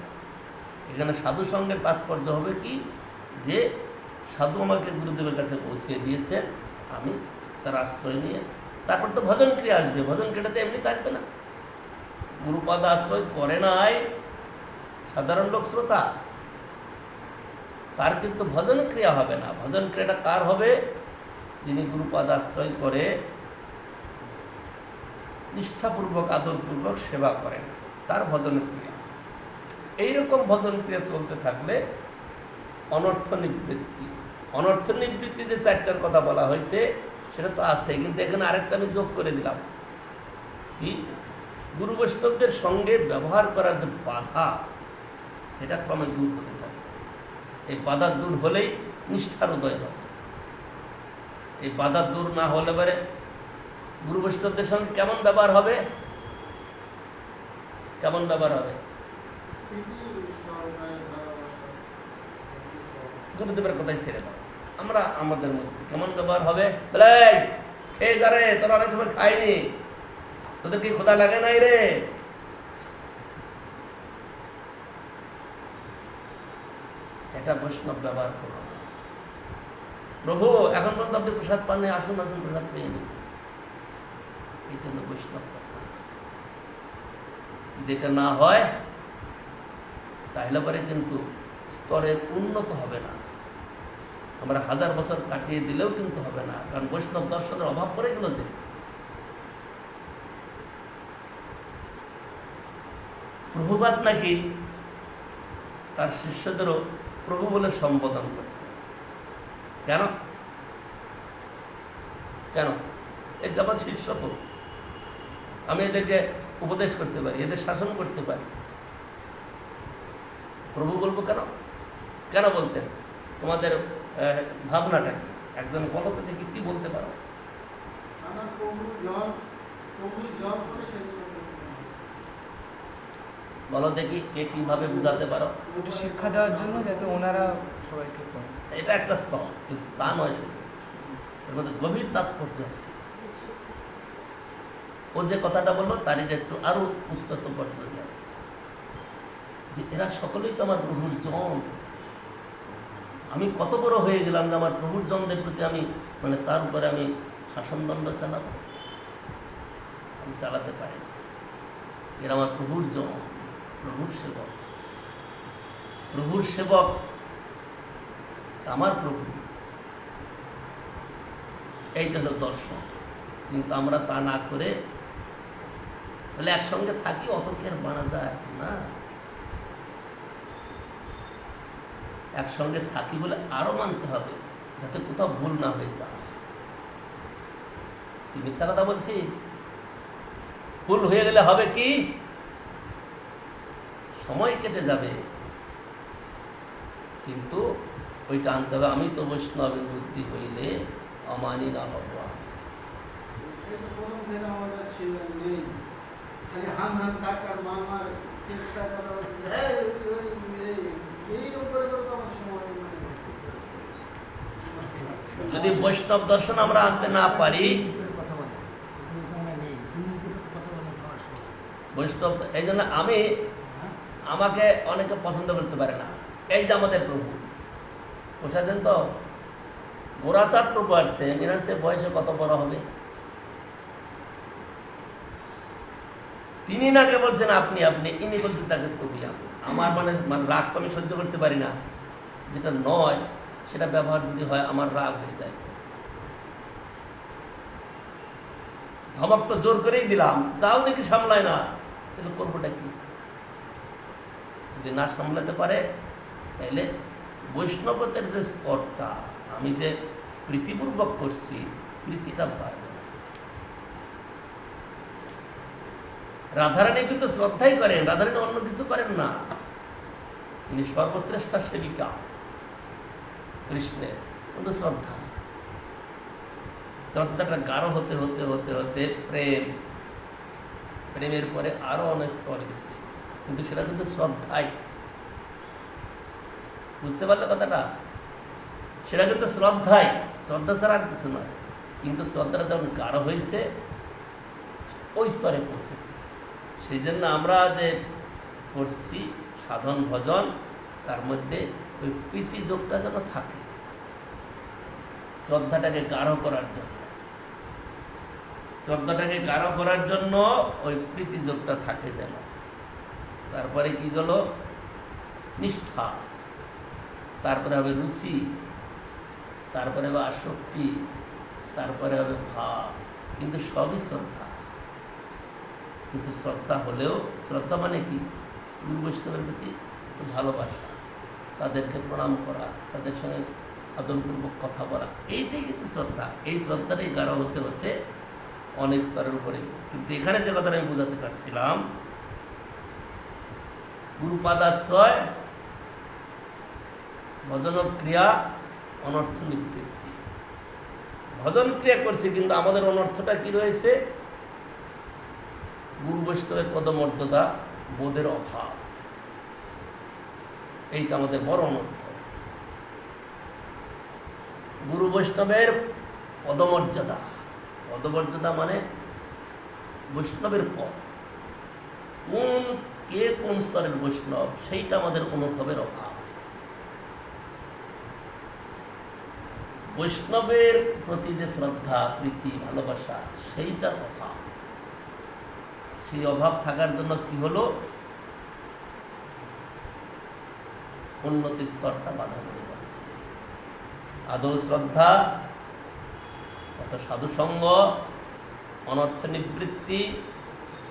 এখানে সাধু সঙ্গের তাৎপর্য হবে কি, যে সাধু আমাকে গুরুদেবের কাছে পৌঁছে দিয়েছেন, আমি তার আশ্রয় নিয়ে তারপর তো ভজন ক্রিয়া আসবে। ভজন ক্রিয়াটাতে এমনি থাকবে না, গুরুপাদ আশ্রয় করে নাই সাধারণ লোক শ্রোতা, তার কিন্তু ভজন ক্রিয়া হবে না। ভজন ক্রিয়াটা কার হবে? যিনি গুরুপাদ আশ্রয় করে নিষ্ঠাপূর্বক আদরপূর্বক সেবা করেন, তার ভজন ক্রিয়া। এইরকম ভজন ক্রিয়া চলতে থাকলে অনর্থ নিবৃত্তি, অনর্থ নিবৃত্তি যে চারটার কথা বলা হয়েছে সেটা তো আছে, কিন্তু এখানে আরেকটা আমি যোগ করে দিলাম কি, গুরু বৈষ্ণবদের সঙ্গে ব্যবহার করার যে বাধা, সেটা ক্রমে দূর হতে থাকে। এই বাধা দূর হলেই নিষ্ঠার উদয় হবে। এই বাধা দূর না হলে পরে গুরু বৈষ্ণবদের সঙ্গে কেমন ব্যবহার হবে? কেমন ব্যবহার হবে? গুরুদেবের কথাই ছেড়ে দাও, আমরা আমাদের মধ্যে কেমন ব্যবহার হবে? বলে খেয়ে যা রে, তোরা অনেক সময় খাইনি, তোদের কি ক্ষুধা লাগে নাই রে? এটা বৈষ্ণব ব্যবহার করো না। প্রভু এখন পর্যন্ত আপনি প্রসাদ পাননি, আসুন আসুন প্রসাদ পেয়ে নিন, এই জন্য বৈষ্ণব কথা। যেটা না হয় তাহলে পরে কিন্তু স্তরের উন্নত হবে না। আমরা 1000 বছর কাটিয়ে দিলেও কিন্তু হবে না, কারণ বৈষ্ণব দর্শনের অভাব পড়ে গেল। যে প্রভুপাদ নাকি তার শিষ্যদেরও প্রভু বলে সম্বোধন করত। কেন? কেন? এটা আমার শিষ্য তো, আমি এদেরকে উপদেশ করতে পারি, এদের শাসন করতে পারি, প্রভু বলবো কেন? কেন বলতেন? তোমাদের ভাবনাটা কি? একজন বলো তো দেখি, কি বলতে পারো? বলো দেখি, কে কিভাবে বুঝাতে পারো? একটু শিক্ষা দেওয়ার জন্য, যাতে ওনারা সবাইকে করে। এটা একটা স্তর, কিন্তু তা নয় শুধু, এর মধ্যে গভীর তাৎপর্য আছে। ও যে কথাটা বললো তারই একটু আরো উচ্চতর পর্যায়ে যাবে, যে এরা সকলেই তো আমার প্রভুর জন। আমি কত বড় হয়ে গেলাম যে আমার প্রভুর জনদের প্রতি আমি মানে তার উপরে আমি শাসনদণ্ড চালাবো? আমি চালাতে পারি না। এরা আমার প্রভুর জন, প্রভুর সেবক। প্রভুর সেবক আমার প্রভু, এইটা হলো দর্শন। কিন্তু আমরা তা না করে বলে একসঙ্গে থাকি, অত কি আর মানা যায় না। একসঙ্গে থাকি বলে আরো মানতে হবে, যাতে কোথাও ভুল না হয়ে যায়। কি মিথ্যা কথা বলছি? ভুল হয়ে গেলে হবে কি, সময় কেটে যাবে, কিন্তু ওইটা আনতে হবে। আমি তো বৈষ্ণবের বুদ্ধি হইলে অমানি না হব। প্রথম থেকে আমাদের ছিল নেই, খালি হান হান কাট কাট মার মার একটা কথা বলছে, হ্যাঁ এইরকম করে করে তো আমার সময় যদি বৈষ্ণব দর্শন আমরা আনতে না পারি, বৈষ্ণব এই জন্য আমাকে অনেকে পছন্দ করতে পারে না। এই যে আমাদের প্রভু বুঝাচ্ছেন তো, গোরাচার প্রভু আসছেন, এনার সে বয়সে কত বড় হবে? তিনি নাকে বলছেন আপনি আপনি, ইনি বলছেন তাকে তুমি আমি। আমার মানে রাগ তো আমি সহ্য করতে পারি না, যেটা নয় সেটা ব্যবহার যদি হয় আমার রাগ হয়ে যায়। ধমক তো জোর করেই দিলাম, তাও নাকি সামলায় না, তাহলে করবোটা কি? যদি না সামলাতে পারে তাহলে বৈষ্ণবতের যে স্তরটা আমি যে প্রীতিপূর্বক করছি, প্রীতিটা বাড়বে না। রাধারানী কিন্তু শ্রদ্ধাই করেন, রাধারানী অন্য কিছু করেন না, তিনি সর্বশ্রেষ্ঠা সেবিকা কৃষ্ণের, কিন্তু শ্রদ্ধা, শ্রদ্ধাটা গাঢ় হতে হতে হতে হতে প্রেম, প্রেমের পরে আরো অনেক স্তর গেছে, কিন্তু সেটা কিন্তু শ্রদ্ধাই। বুঝতে পারলে কথাটা? সেটা কিন্তু শ্রদ্ধাই, শ্রদ্ধা ছাড়া আর কিছু নয়। কিন্তু শ্রদ্ধাটা যখন গাঢ় হয়েছে ওই স্তরে পৌঁছেছে। সেই জন্য আমরা যে করছি সাধন ভজন, তার মধ্যে ওই প্রীতি যোগটা যেন থাকে, শ্রদ্ধাটাকে গাঢ় করার জন্য, শ্রদ্ধাটাকে গাঢ় করার জন্য ওই প্রীতি যোগটা থাকে যেন। তারপরে কি গেল? নিষ্ঠা, তারপরে হবে রুচি, তারপরে হবে আসক্তি, তারপরে হবে ভাব, কিন্তু সবই শ্রদ্ধা। কিন্তু শ্রদ্ধা হলেও, শ্রদ্ধা মানে কি? গুরু বৈষ্ণবের প্রতি ভালোবাসা, তাদেরকে প্রণাম করা, তাদের সঙ্গে আদরপূর্বক কথা বলা, এইটাই কিন্তু শ্রদ্ধা। এই শ্রদ্ধাটাই গাঢ় হতে হতে অনেক স্তরের উপরে। কিন্তু এখানে যে কথাটা আমি বোঝাতে চাচ্ছিলাম, গুরুপাদাশ্রয়, ভজন ক্রিয়া, অনর্থ নিবৃত্তি। ভজন ক্রিয়া করছি, কিন্তু আমাদের অনর্থটা কি রয়েছে? গুরু বৈষ্ণবের পদমর্যাদা বোধের অভাব, এইটা আমাদের বড় অনর্থ। গুরু বৈষ্ণবের পদমর্যাদা, পদমর্যাদা মানে বৈষ্ণবের পদ, কে কোন স্তরের বৈষ্ণব সেইটা আমাদের অনুভবের অভাব। বৈষ্ণবের প্রতি যে শ্রদ্ধা, প্রীতি, ভালোবাসা, সেইটার অভাব। সেই অভাব থাকার জন্য কি হলো? উন্নতির স্তরটা বাধা পড়ে যাচ্ছে। আদৌ শ্রদ্ধা, কত সাধুসঙ্গ, অনর্থ নিবৃত্তি,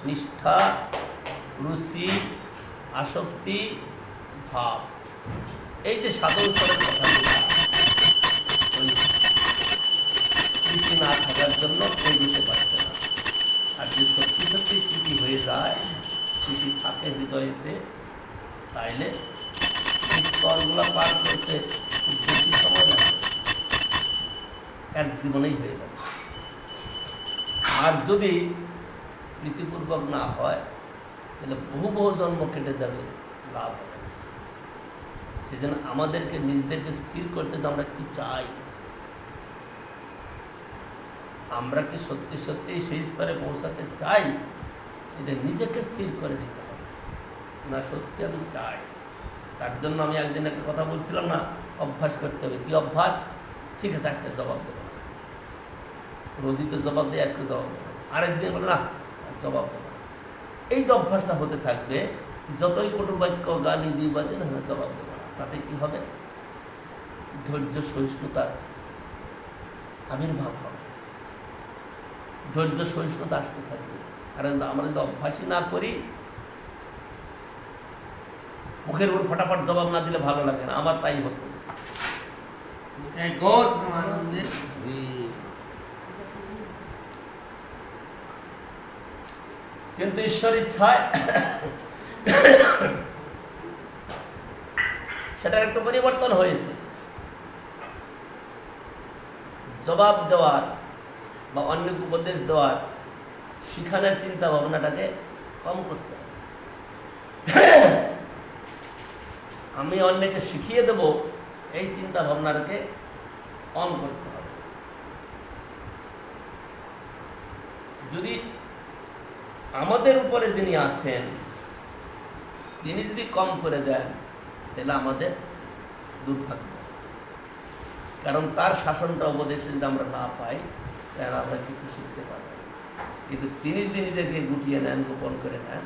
নিষ্ঠা, রুচি, আসক্তি, ভাব, এই যে সাধন স্তরের কথাগুলো, ওই প্রীতি না থাকার জন্য কেউ যেতে পারছে না। আর যে সত্যি সত্যি প্রীতি হয়ে যায়, প্রীতি থাকে হৃদয়েতে, তাইলে স্তরগুলো পার করতে খুব বেশি সময় লাগে, এক জীবনেই হয়ে যাবে। আর যদি প্রীতিপূর্বক না হয় তাহলে বহু বহু জন্ম কেটে যাবে, লাভ হবে। সেই জন্য আমাদেরকে নিজেদেরকে স্থির করতে, যে আমরা কি চাই, আমরা কি সত্যি সত্যি সেই স্তরে পৌঁছাতে চাই, এটা নিজেকে স্থির করে নিতে হবে। না সত্যি আমি চাই, তার জন্য আমি একদিন একটা কথা বলছিলাম না, অভ্যাস করতে হবে। কি অভ্যাস? ঠিক আছে আজকে জবাব দেবো না, রোজই তো জবাব দেয়, আজকে জবাব দেবো, আরেকদিন বলে না জবাব দেবো। এই যে অভ্যাসটা হতে থাকবে, যতই কটু বাক্য গালি দিয়ে বাজে না, জবাব দেবো না, তাতে কি হবে? ধৈর্য সহিষ্ণুতার আবির্ভাব হবে। ধৈর্য সহিষ্ণুতা আসতে থাকবে। কারণ আমরা যদি অভ্যাসই না করি, মুখের উপর ফটাফট জবাব না দিলে ভালো লাগে না, আমার তাই হতো। আনন্দে কিন্তু ঈশ্বর ইচ্ছায় সেটার একটু পরিবর্তন হয়েছে। জবাব দেওয়ার বা অন্যকে উপদেশ দেওয়ার শিখানোর চিন্তা ভাবনাটাকে কম করতে হবে। আমি অন্যকে শিখিয়ে দেব এই চিন্তা ভাবনাটাকে কম করতে হবে। যদি আমাদের উপরে যিনি আছেন তিনি যদি কম করে দেন তাহলে আমাদের দুর্ভাগ্য। কারণ তার শাসনটা উপদেশে যদি আমরা না পাই তাহলে আমরা কিছু শিখতে পারবো। কিন্তু তিনি যদি নিজেকে গুটিয়ে নেন, গোপন করে নেন,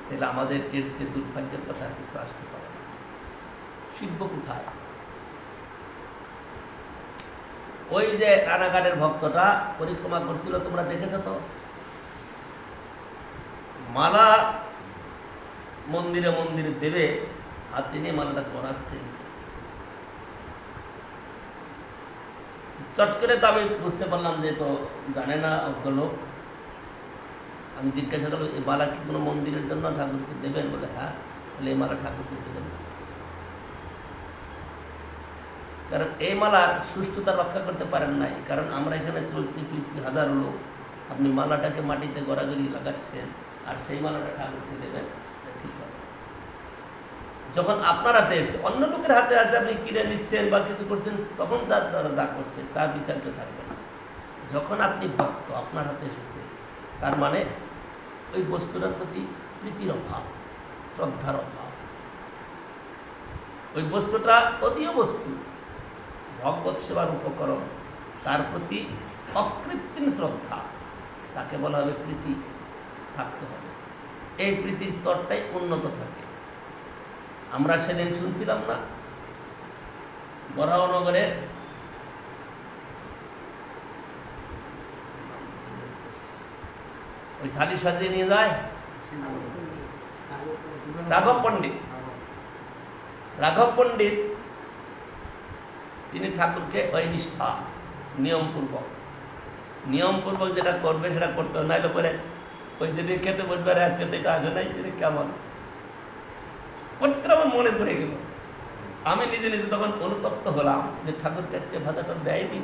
তাহলে আমাদের এর সে দুর্ভাগ্যের কথা কিছু আসতে পারে না। শিখবো কোথায়? ওই যে রানাঘাটের ভক্তটা পরিক্রমা করছিল, তোমরা দেখেছো তো? মালা মন্দিরে মন্দিরে দেবে, হাতে নিয়ে মালাটা করাচ্ছে। চট করে তো আমি বুঝতে পারলাম যে তো জানে না লোক। আমি জিজ্ঞাসা করলাম, এই মালা কি কোনো মন্দিরের জন্য ঠাকুরকে দেবেন? বলে হ্যাঁ। বলে এই মালা ঠাকুরকে দেবেন না, কারণ এই মালার সুষ্ঠুতা রক্ষা করতে পারেন নাই। কারণ আমরা এখানে চলছি ফিরছি হাজারো লোক, আপনি মালাটাকে মাটিতে গড়াগড়ি লাগাচ্ছেন আর সেই মালাটা ঠাকুরকে দেবেন, ঠিক হবে। যখন আপনার হাতে এসছে, অন্য লোকের হাতে আছে, আপনি কিনে নিচ্ছেন বা কিছু করছেন, তখন তারা যা করছে তার বিচার কেউ থাকবে না। যখন আপনি ভক্ত, আপনার হাতে এসেছে, তার মানে ওই বস্তুটার প্রতি প্রীতির অভাব, শ্রদ্ধার অভাব। ওই বস্তুটা অদীয় বস্তু, ভগবত সেবার উপকরণ, তার প্রতি অকৃত্রিম শ্রদ্ধা, তাকে বলা হবে প্রীতি থাকতে হবে। এই প্রীতির স্তরটাই উন্নত থাকে। আমরা সেদিন শুনছিলাম না, বরাহনগরে ওই ঝালি সাজিয়ে নিয়ে যায় রাঘব পণ্ডিত। রাঘব পণ্ডিত তিনি ঠাকুরকে ওই নিষ্ঠা নিয়মপূর্বক যেটা করবে সেটা করতে হবে, নাইলে পরে ওই যেদিন খেতে বসবে, আর আজকে তো এটা আসে নাই, যেটা কেমন পট করে আমার মনে পড়ে গেল। আমি নিজে নিজে তখন অনুতপ্ত হলাম যে ঠাকুরকে আজকে ভাজাটা দেয়নি।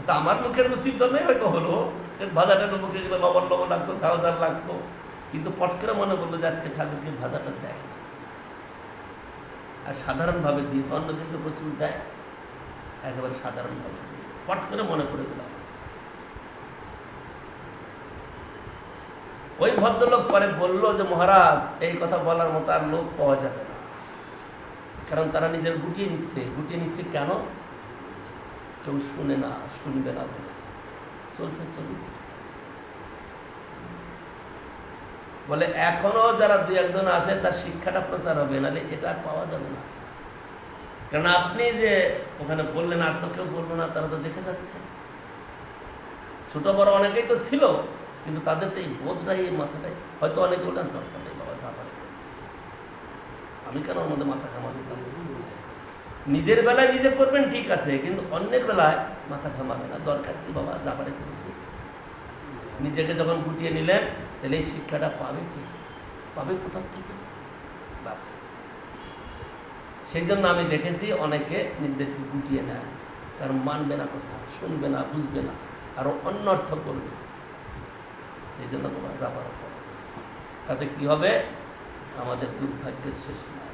তো আমার মুখের রুচির জন্যই হয়তো হলো, ভাজাটা মুখে গেলে লবণ লবণ লাগতো, ঝাল ঝাল লাগতো, কিন্তু পট করে মনে পড়লো যে আজকে ঠাকুরকে ভাজাটা দেয়। আর সাধারণভাবে দিয়েছে, অন্যদিন তো প্রচুর দেয়, একেবারে সাধারণভাবে দিয়েছে, পট করে মনে পড়ে গেলাম। ওই ভদ্রলোক পরে বললো যে মহারাজ, এই কথা বলার মতো আর লোক পাওয়া যাবে না, কারণ তারা নিজের গুটিয়ে নিচ্ছে। কেন? কেউ শুনে না, শুনবে না বলে চলছে। বলে এখনো যারা দু একজন আছে তার শিক্ষাটা প্রচার হবে, নাহলে এটা পাওয়া যাবে না। কারণ আপনি যে ওখানে বললেন, আর তো কেউ বললো না, তারা তো দেখে যাচ্ছে। ছোট বড় অনেকেই তো ছিল, কিন্তু তাদের তো এই বোধটাই, এই মাথাটাই, হয়তো অনেকে বললেন দরকার নেই বাবা, যা পারে আমি কেন ওর মধ্যে মাথা ঘামাতে যাব? নিজের বেলায় নিজে করবেন ঠিক আছে, কিন্তু অন্যের বেলায় মাথা ঘামাবে না। দরকার কি বাবা, যা পারে করবে। নিজেকে যখন গুটিয়ে নিলেন, তাহলে এই শিক্ষাটা পাবে কি? পাবে কোথা থেকে? বাস সেই জন্য আমি দেখেছি অনেকে নিজেদেরকে গুটিয়ে নেয়, কারণ মানবে না কথা, শুনবে না, বুঝবে না, আরো অন্য অর্থ করবে। সেই জন্য তোমরা যাবার পর তাতে কি হবে? আমাদের দুর্ভাগ্যের শেষ নয়।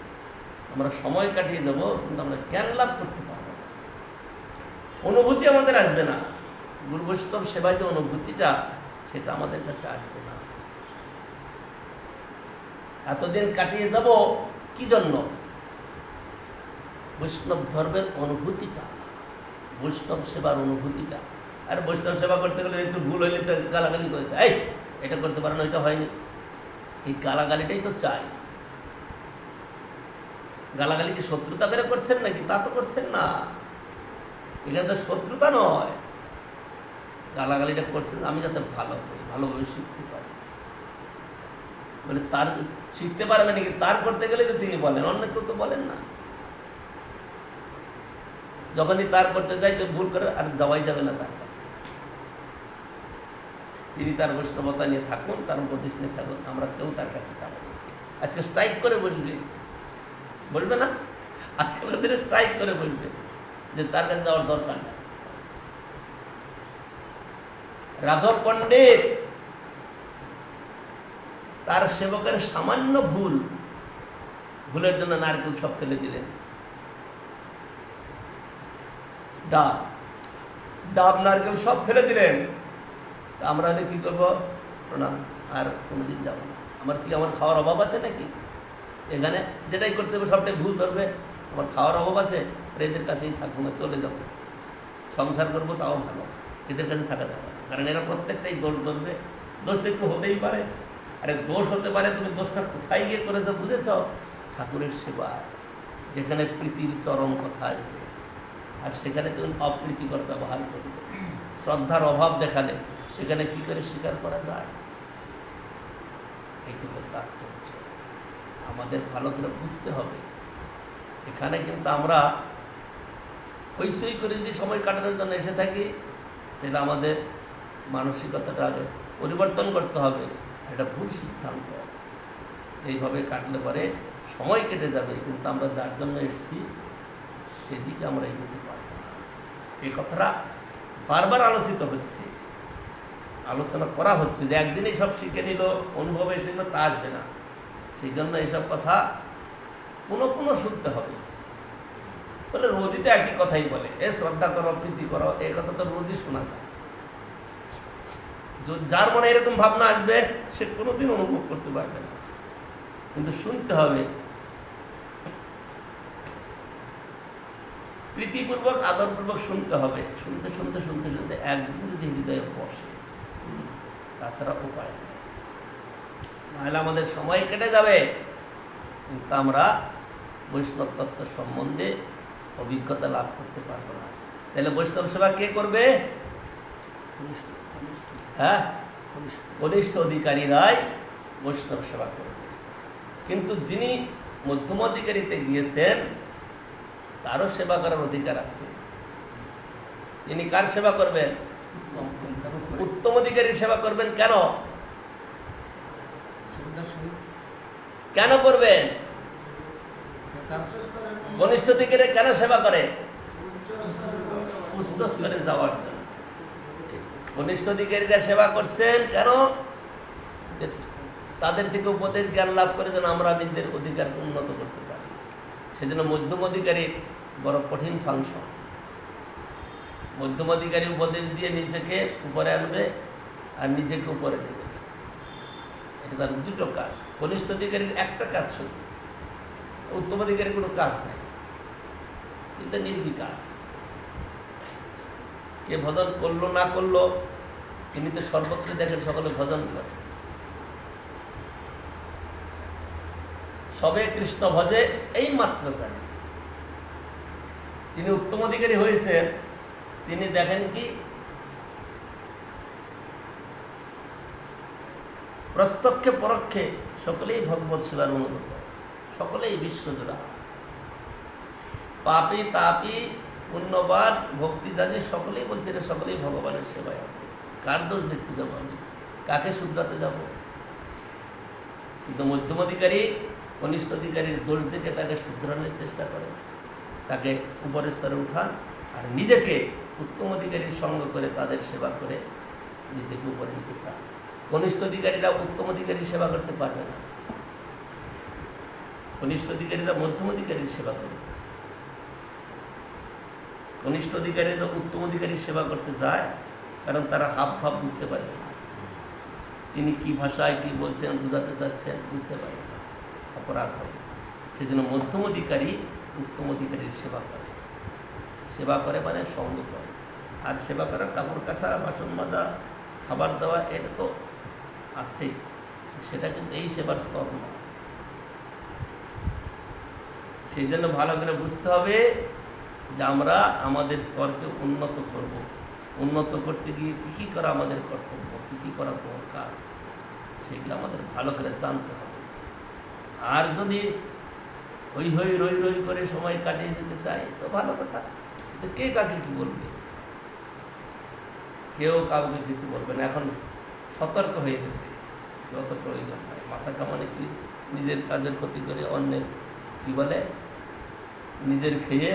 আমরা সময় কাটিয়ে যাবো, কিন্তু আমরা জ্ঞান লাভ করতে পারবো না, অনুভূতি আমাদের আসবে না। গুরু বৈষ্ণব সেবায় যে অনুভূতিটা, সেটা আমাদের কাছে আসবে না। এতদিন কাটিয়ে যাব কি জন্য? বৈষ্ণব ধর্মের অনুভূতিটা, বৈষ্ণব সেবার অনুভূতিটা। আর বৈষ্ণব সেবা করতে গেলে একটু ভুল হইলে তো গালাগালি করে দেয়, এই এটা করতে পারো না, এটা হয়নি। এই গালাগালিটাই তো চাই। গালাগালি কি শত্রুতা করে করছেন নাকি? তা তো করছেন না, এখানে তো শত্রুতা নয়। গালাগালিটা করছেন আমি যাতে ভালো করি, ভালোভাবে শিখতে পারি। বলে তার শিখতে পারবে নাকি? তার করতে গেলে তো তিনি বলেন, অন্য কেউ তো বলেন না। যখনই তার করতে যাই তো ভুল করে আর যাওয়াই যাবে না তার কাছে। তিনি তার বৈষ্ণবতা নিয়ে থাকুন, তার উপদেশ নিয়ে থাকুন, আমরা কেউ তার কাছে যাবো না। আজকে স্ট্রাইক করে বসবে, বলবে না? আজকালের দিনে স্ট্রাইক করে বলবে যে তার কাছে যাওয়ার দরকার নেই। রাঘব পণ্ডিত তার সেবকের সামান্য ভুলের জন্য নারকেল সব ফেলে দিলেন। ডাব নারকেল সব ফেলে দিলেন। তা আমরা হলে কি করবো? প্রণাম, আর কোনোদিন যাবো না। আমার খাওয়ার অভাব আছে নাকি? এখানে যেটাই করতে হবে সবটাই ভুল ধরবে। আমার খাওয়ার অভাব আছে, এদের কাছেই থাকবো না, চলে যাবো, সংসার করবো, তাও ভালো। এদের কাছে থাকা যাবে না, কারণ এরা প্রত্যেকটাই দোষ ধরবে। দোষ তো একটু হতেই পারে। আরে দোষ হতে পারে, তুমি দোষটা কোথায় গিয়ে করেছো বুঝেছ? ঠাকুরের সেবায়, যেখানে প্রীতির চরম কথা আসবে, আর সেখানে তুমি অপ্রীতিকর ব্যবহার করবে, শ্রদ্ধার অভাব দেখালে সেখানে কি করে স্বীকার করা যায়? এইটি হলো তাৎপর্য। আমাদের ভালো করে বুঝতে হবে। এখানে কিন্তু আমরা হইচই করে যদি সময় কাটানোর জন্য এসে থাকি, তাহলে আমাদের মানসিকতাটা আগে পরিবর্তন করতে হবে। এটা ভুল সিদ্ধান্ত। এইভাবে কাটলে পরে সময় কেটে যাবে, কিন্তু আমরা যার জন্য এসেছি সেদিকে আমরা এগোতে পারব না। এই কথাটা বারবার আলোচিত হচ্ছে, আলোচনা করা হচ্ছে যে একদিনেই সব শিখে নিল, অনুভবে এসেছিল, তা আসবে না। সেই জন্য এইসব কথা পুনঃ শুনতে হবে। বলে রোজই তো একই কথাই বলে, শ্রদ্ধা করো, প্রীতি করো, এই কথা তো রোজই শোনা যায়। যার মনে এরকম ভাবনা আসবে সে কোনোদিন অনুভব করতে পারবে না। কিন্তু শুনতে হবে, প্রীতিপূর্বক আদরপূর্বক শুনতে হবে। শুনতে শুনতে শুনতে শুনতে একদিন যদি হৃদয়ে বসে, তাছাড়া উপায় নেই। নাহলে আমাদের সময় কেটে যাবে, কিন্তু আমরা বৈষ্ণব তত্ত্ব সম্বন্ধে অভিজ্ঞতা লাভ করতে পারবো না। তাহলে বৈষ্ণব সেবা কে করবে? হ্যাঁ, কনিষ্ঠ অধিকারীরাই বৈষ্ণব সেবা করবে। কিন্তু যিনি মধ্যম অধিকারীতে গিয়েছেন তারও সেবা করার অধিকার আছে। তিনি কার সেবা করবেন? উত্তম অধিকারীর সেবা করবেন। কেন কেন করবেন? কনিষ্ঠ অধিকারী কেন সেবা করে? উচ্চ স্তরে যাওয়ার জন্য। কনিষ্ঠ অধিকারীরা সেবা করছেন কেন? তাদের থেকে উপদেশ জ্ঞান লাভ করে যেন আমরা নিজেদের অধিকার উন্নত করতে পারি। সেজন্য মধ্যম অধিকারীর বড় কঠিন ফাংশন। মধ্যম অধিকারী উপদেশ দিয়ে নিজেকে উপরে আনবে আর নিজেকে উপরে দেবে, এটা তার দুটো কাজ। কনিষ্ঠ অধিকারীর একটা কাজ শুধু, উত্তম অধিকারীর কোনো কাজ নাই, কিন্তু নির্বিকার। কে ভজন করলো না করলো, তিনি তো সর্বত্র দেখেন সকলে ভজন করে। সবে কৃষ্ণ ভজে, এই মাত্র জানে। তিনি উত্তম অধিকারী হয়েছেন, তিনি দেখেন কি প্রত্যক্ষে পরোক্ষে সকলেই ভগবত সেবার অনুভব, সকলেই বিশ্বজোড়া। পাপী তাপী পুণ্যবান ভক্তি জানি সকলেই বলছে এটা সকলেই ভগবানের সেবায় আছে। কার দোষ দেখতে যাবো আমি? কাকে শুধরাতে যাব? কিন্তু মধ্যম অধিকারী কনিষ্ঠ অধিকারীর দোষ দেখে তাকে শুধরানোর চেষ্টা করে, তাকে উপরের স্তরে উঠান, আর নিজেকে উত্তম অধিকারীর সঙ্গ করে তাদের সেবা করে নিজেকে উপরে নিতে চান। কনিষ্ঠ অধিকারীরা উত্তম অধিকারীর সেবা করতে পারবে না। কনিষ্ঠ অধিকারীরা মধ্যম অধিকারীর সেবা করবে। কনিষ্ঠ অধিকারীরা উত্তম অধিকারীর সেবা করতে যায়, কারণ তারা হাব ভাব বুঝতে পারবে না। তিনি কি ভাষায় কি বলছেন, বোঝাতে চাচ্ছেন, বুঝতে পারবে না, অপরাধ হবে। সেজন্য মধ্যম অধিকারী উত্তম অধিকারীর সেবা করে। সেবা করে মানে সঙ্গ করে। আর সেবা করা কাপড় কাচা, বাসন মাজা, খাবার দেওয়া, এটা তো আছে, সেটা কিন্তু এই সেবার স্তর না। সেই জন্য ভালো করে বুঝতে হবে যে আমরা আমাদের স্তরকে উন্নত করব, উন্নত করতে গিয়ে কী কী করা আমাদের কর্তব্য, কী কী করা দরকার, সেগুলো আমাদের ভালো করে জানতে হবে। আর যদি হই হই রই রই করে সময় কাটিয়ে যেতে চাই তো ভালো কথা, কিন্তু কে কাকে কী বলবে? কেউ কাউকে কিছু বলবে না। এখন সতর্ক হয়ে গেছে, যত প্রয়োজন হয় মাথা কামানে কি নিজের কাজের ক্ষতি করে অন্যের কি বলে নিজের খেয়ে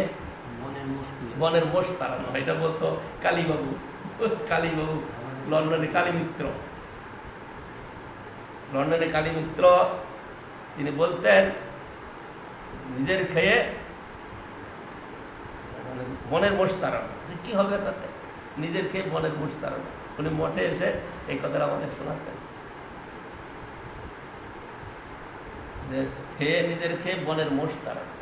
বনের মোষ তাড়ানো। এটা বলতো কালীবাবু। কালীবাবু লন্ডনে কালীমিত্র, লন্ডনে কালীমিত্র তিনি বলতেন নিজের খেয়ে মানে বনের মোষ তাড়ানো। কি হবে তাতে? নিজের খেয়ে বনের মোষ তাড়ানো। উনি মঠে এসে এই কথাটা আমাদের শোনাতেন, যে খেয়ে নিজের খেয়ে বনের মোষ তাড়ানো।